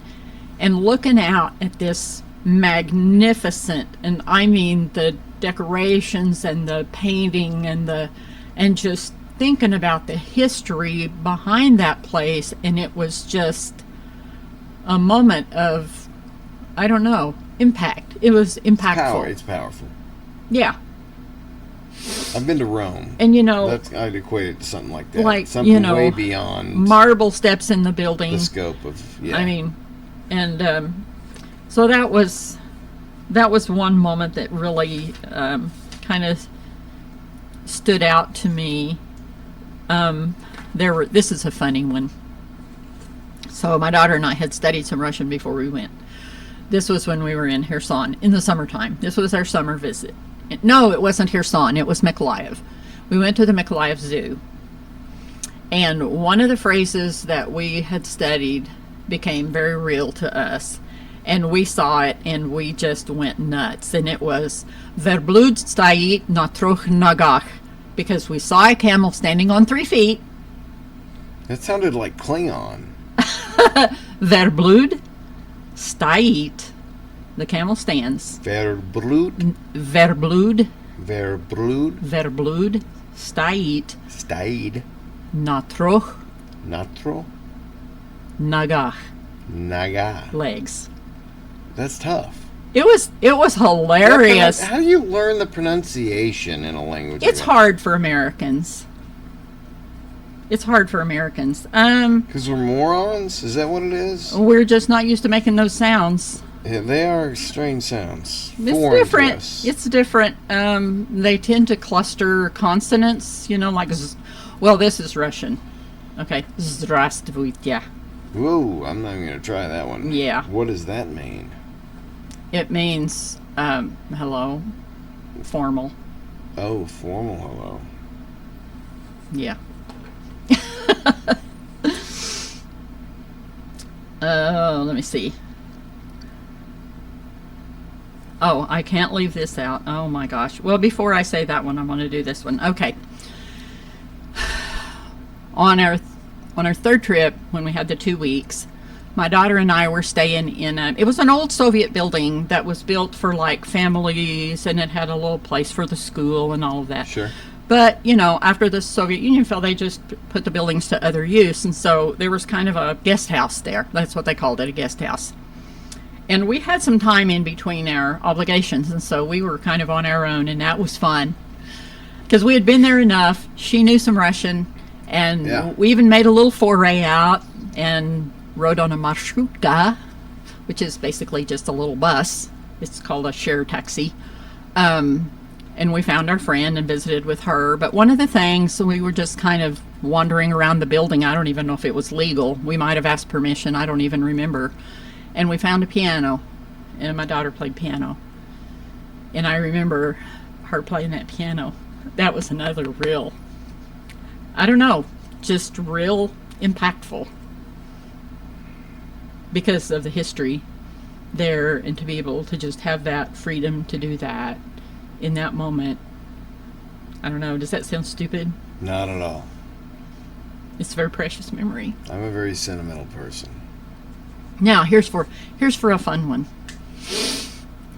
and looking out at this magnificent, and I mean the decorations and the painting and just thinking about the history behind that place, and it was just a moment of, I don't know, impact. It was impactful. It's powerful. Yeah. I've been to Rome. And you know, I'd equate it to something like that. Like, something you know, way beyond marble steps in the building. The scope of, yeah. I mean, and so that was one moment that really kind of stood out to me. This is a funny one. So my daughter and I had studied some Russian before we went. This was when we were in Kherson in the summertime. This was our summer visit. No, it wasn't Kherson. It was Mykolaiv. We went to the Mykolaiv Zoo. And one of the phrases that we had studied became very real to us. And we saw it and we just went nuts. And it was Verblud stoit na troch nogach. Because we saw a camel standing on 3 feet. That sounded like Klingon. Verblud stoit. The camel stands. Verblud. Verblud. Verblud. Verblud stoit. Stoit. Na troch. Natro. Nagach. Naga. Legs. That's tough. It was hilarious. How do you learn the pronunciation in a language? It's hard for Americans. It's hard for Americans. Because we're morons? Is that what it is? We're just not used to making those sounds. Yeah, they are strange sounds. It's different. It's different. They tend to cluster consonants, you know, like, well, this is Russian. Okay. Здравствуйте. Whoa, I'm not even going to try that one. Yeah. What does that mean? It means hello, formal. Oh, formal hello. Yeah. Let me see. Oh, I can't leave this out. Oh my gosh. Well, before I say that one, I want to do this one. Okay. On our third trip, when we had the 2 weeks, my daughter and I were staying in it was an old Soviet building that was built for like families, and it had a little place for the school and all of that. Sure. But, you know, after the Soviet Union fell, they just put the buildings to other use. And so there was kind of a guest house there. That's what they called it, a guest house. And we had some time in between our obligations. And so we were kind of on our own, and that was fun. Because we had been there enough. She knew some Russian. And we even made a little foray out and rode on a marshrutka, which is basically just a little bus. It's called a share taxi. And we found our friend and visited with her. But one of the things, so we were just kind of wandering around the building. I don't even know if it was legal. We might have asked permission. I don't even remember. And we found a piano. And my daughter played piano. And I remember her playing that piano. That was another real, I don't know, just real impactful. Because of the history there, and to be able to just have that freedom to do that in that moment. I don't know, does that sound stupid? Not at all. It's a very precious memory. I'm a very sentimental person. Now, here's for a fun one.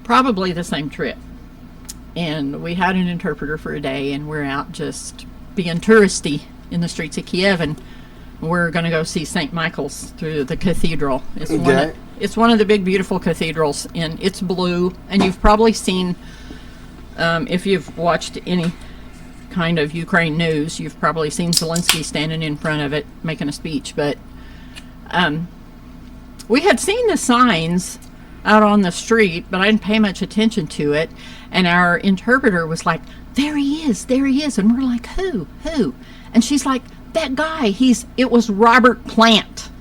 Probably the same trip. And we had an interpreter for a day, and we're out just being touristy in the streets of Kiev, and we're going to go see St. Michael's through the cathedral. It's one of the big, beautiful cathedrals, and it's blue, and you've probably seen, if you've watched any kind of Ukraine news, you've probably seen Zelensky standing in front of it making a speech. But we had seen the signs out on the street, but I didn't pay much attention to it. And our interpreter was like, there he is. And we're like, who? And she's like, that guy, it was Robert Plant.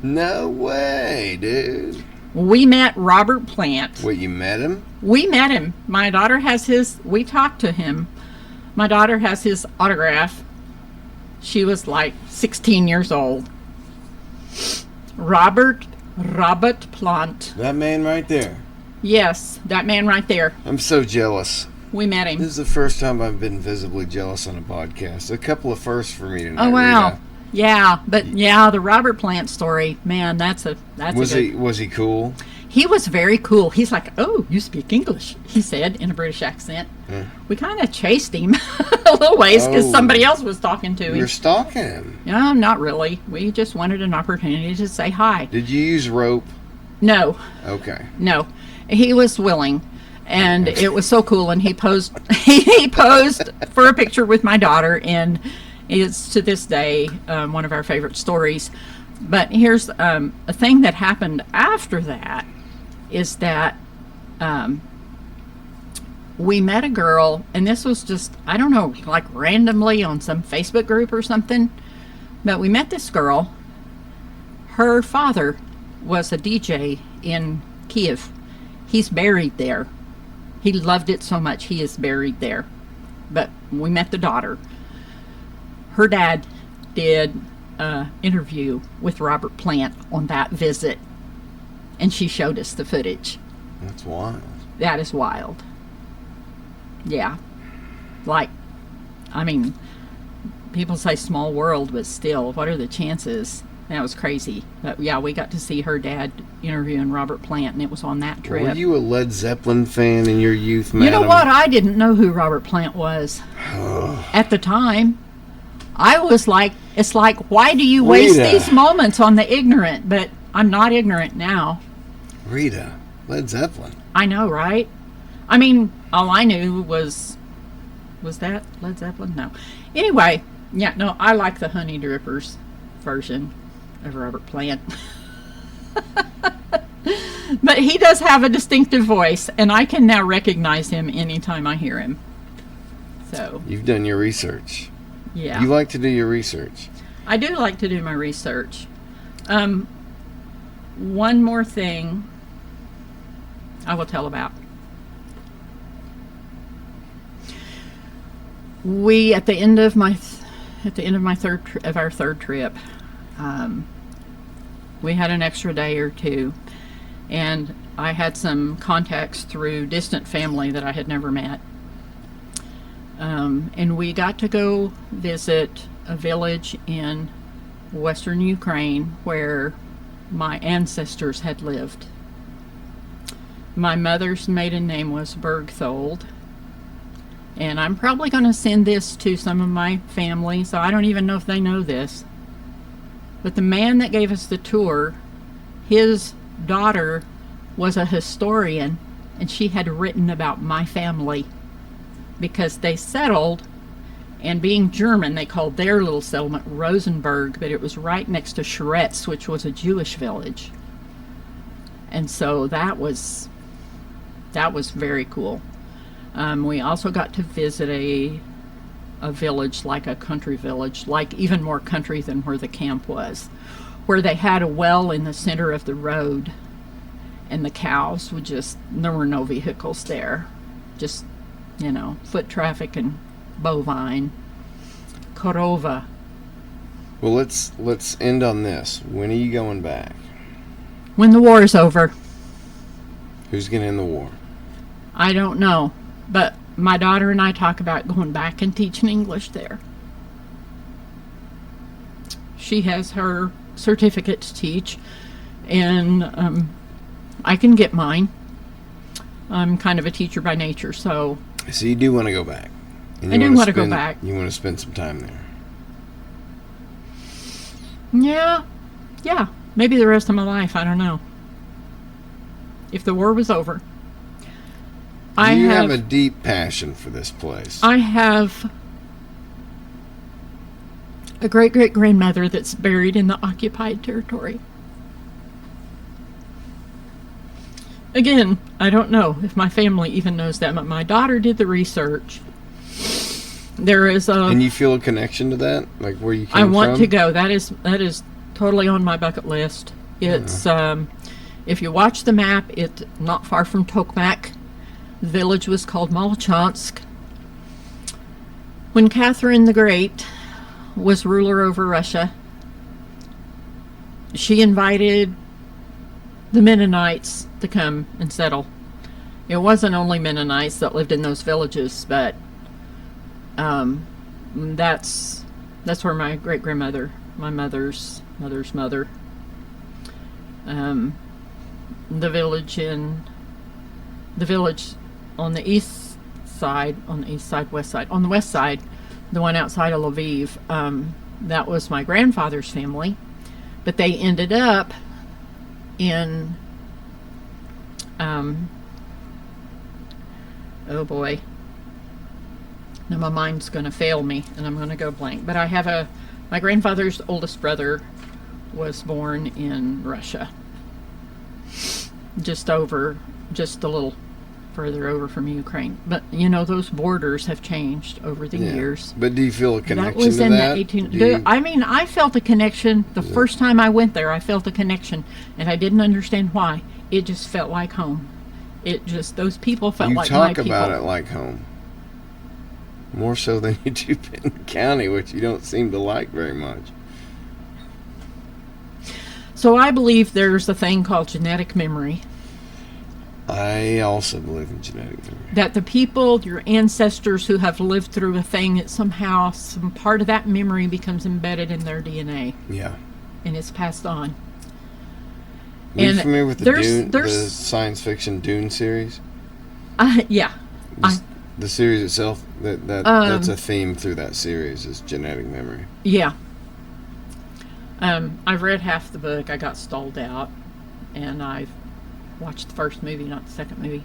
No way, dude. We met Robert Plant. Wait, you met him? We met him. My daughter has we talked to him. My daughter has his autograph. She was like 16 years old. Robert Plant. That man right there. Yes, that man right there. I'm so jealous. We met him. This is the first time I've been visibly jealous on a podcast. A couple of firsts for me tonight. Oh, wow. Rita. Yeah, but yeah, the Robert Plant story, man, was he cool? He was very cool. He's like, oh, you speak English, he said in a British accent. We kind of chased him a little ways because somebody else was talking to him. You're stalking him? No, not really. We just wanted an opportunity to say hi. Did you use rope? No. Okay. No. He was willing. And it was so cool. And he posed he posed for a picture with my daughter, and it's to this day one of our favorite stories. But here's a thing that happened after that is that we met a girl, and this was just, I don't know, like randomly on some Facebook group or something. But we met this girl. Her father was a DJ in Kiev. He's buried there. He loved it so much, he is buried there. But we met the daughter. Her dad did an interview with Robert Plant on that visit, and she showed us the footage. That's wild. That is wild. Yeah. Like, I mean, people say small world, but still, what are the chances? That was crazy. But yeah, we got to see her dad interviewing Robert Plant, and it was on that trip. Were you a Led Zeppelin fan in your youth, madam? You know what? I didn't know who Robert Plant was at the time. I was like, it's like, why do you waste these moments on the ignorant? But I'm not ignorant now. Rita, Led Zeppelin. I know, right? I mean, all I knew was that Led Zeppelin? No. Anyway, yeah, no, I like the Honey Drippers version of Robert Plant. But he does have a distinctive voice, and I can now recognize him anytime I hear him. So you've done your research. Yeah. You like to do your research. I do like to do my research. One more thing I will tell about. We at the end of our third trip, we had an extra day or two, and I had some contacts through distant family that I had never met. And we got to go visit a village in western Ukraine where my ancestors had lived. My mother's maiden name was Bergthold. And I'm probably going to send this to some of my family, so I don't even know if they know this. But the man that gave us the tour, his daughter was a historian, and she had written about my family because they settled, and being German, they called their little settlement Rosenberg, but it was right next to Scheretz, which was a Jewish village. And so that was very cool. We also got to visit a village, like a country village, like even more country than where the camp was, where they had a well in the center of the road, and the cows would there were no vehicles there, just, foot traffic and bovine. Korova. Well, let's end on this. When are you going back? When the war is over. Who's going to end the war? I don't know, but my daughter and I talk about going back and teaching English there. She has her certificate to teach, and I can get mine. I'm kind of a teacher by nature, so you do want to go back. And I do want to go back. You want to spend some time there. Yeah. Maybe the rest of my life. I don't know. If the war was over. You have a deep passion for this place. I have a great-great-grandmother that's buried in the occupied territory. Again, I don't know if my family even knows that, but my daughter did the research. There is a... And you feel a connection to that? Like where you came from? I want to go. That is totally on my bucket list. It's, if you watch the map, it's not far from Tokmak. The village was called Molchansk. When Catherine the Great was ruler over Russia, she invited the Mennonites to come and settle. It wasn't only Mennonites that lived in those villages, but that's where my great-grandmother, my mother's mother, the village on the west side, on the west side, the one outside of Lviv, that was my grandfather's family, but they ended up in, oh boy, now my mind's going to fail me and I'm going to go blank, but I have my grandfather's oldest brother was born in Russia, just a little further over from Ukraine. But those borders have changed over the years. But do you feel a connection that was to in that? I felt a connection the first time I went there. I felt a connection, and I didn't understand why. It just felt like home. Those people felt like my people. You talk about it like home. More so than you do Benton County, which you don't seem to like very much. So I believe there's a thing called genetic memory. I also believe in genetic memory. That the people, your ancestors who have lived through a thing, that somehow some part of that memory becomes embedded in their DNA. Yeah. And it's passed on. Are you familiar with the science fiction Dune series? Yeah. The series itself, that's a theme through that series, is genetic memory. Yeah. I've read half the book. I got stalled out, and I've watched the first movie, not the second movie.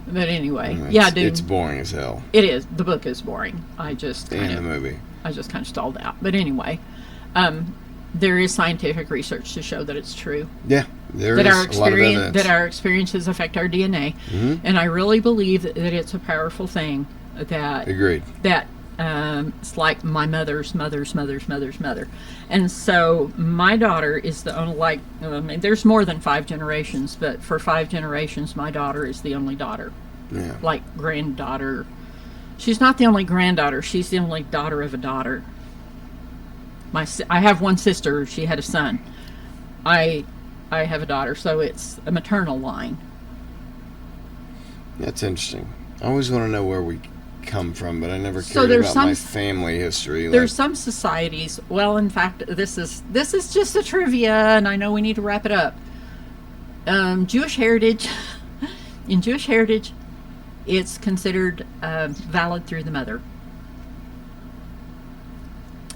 But anyway, dude, it's boring as hell. It is. The book is boring. The movie. I just kind of stalled out. But anyway, there is scientific research to show that it's true. Yeah, there is a lot of evidence. That our experiences affect our DNA, and I really believe that it's a powerful thing. Agreed. That it's like my mother's mother's mother, and so my daughter is the only there's more than 5 generations, but for 5 generations my daughter is the only daughter. Yeah. Like granddaughter. She's not the only granddaughter. She's the only daughter of a daughter. I have one sister. She had a son. I have a daughter, so it's a maternal line. That's interesting. I always want to know where we come from, but I never cared about my family history. There's some societies. Well, in fact, this is just a trivia, and I know we need to wrap it up. Jewish heritage. In Jewish heritage, it's considered valid through the mother.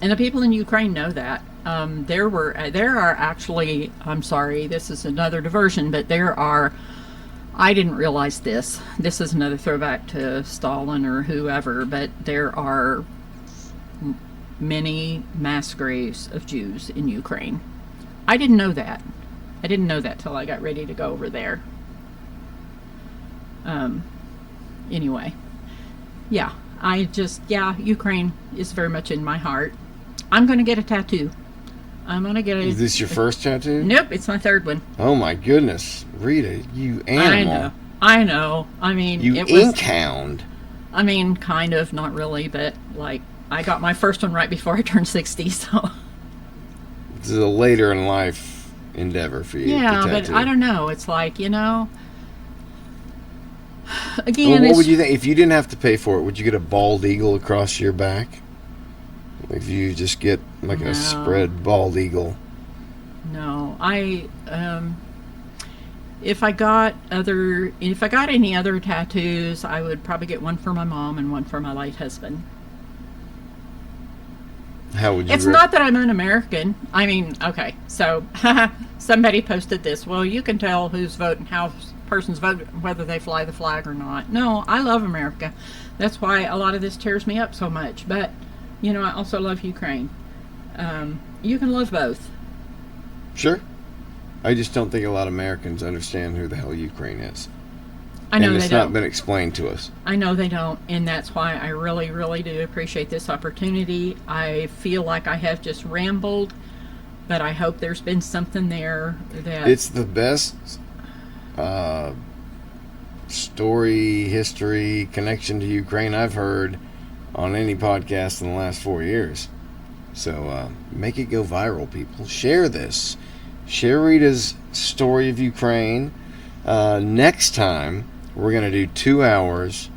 And the people in Ukraine know that. There are actually, I'm sorry, this is another diversion, but I didn't realize this. This is another throwback to Stalin or whoever, but there are many mass graves of Jews in Ukraine. I didn't know that. I didn't know that till I got ready to go over there. Anyway, yeah, Ukraine is very much in my heart. I'm going to get a tattoo. Is this your first tattoo? Nope, it's my third one. Oh my goodness, Rita, you animal! I know. I mean, you ink hound. I mean, kind of, not really, but like I got my first one right before I turned 60, so. This is a later in life endeavor for you. Yeah, but I don't know. It's like, again. Well, what would you think if you didn't have to pay for it? Would you get a bald eagle across your back? If you just get like a spread bald eagle. No, if I got any other tattoos, I would probably get one for my mom and one for my late husband. How would you? It's not that I'm un-American. I mean, okay, so somebody posted this. Well, you can tell who's voting, how person's vote, whether they fly the flag or not. No, I love America. That's why a lot of this tears me up so much. But I also love Ukraine. You can love both. Sure. I just don't think a lot of Americans understand who the hell Ukraine is. I know they don't. And it's not been explained to us. I know they don't, and that's why I really, really do appreciate this opportunity. I feel like I have just rambled, but I hope there's been something there that... It's the best story, history, connection to Ukraine I've heard on any podcast in the last 4 years. So make it go viral, people. Share this. Share Rita's story of Ukraine. Next time, we're going to do 2 hours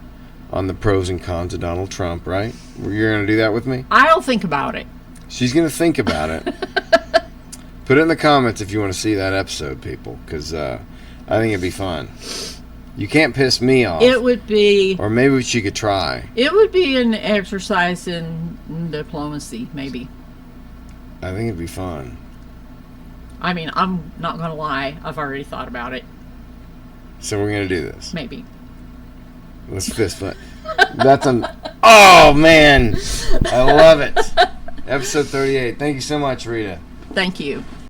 on the pros and cons of Donald Trump, right? You're going to do that with me? I'll think about it. She's going to think about it. Put it in the comments if you want to see that episode, people, because I think it'd be fun. You can't piss me off. It would be... Or maybe she could try. It would be an exercise in diplomacy, maybe. I think it'd be fun. I mean, I'm not going to lie. I've already thought about it. So we're going to do this. Maybe. Let's fist fight. That's an... Oh, man. I love it. Episode 38. Thank you so much, Rita. Thank you.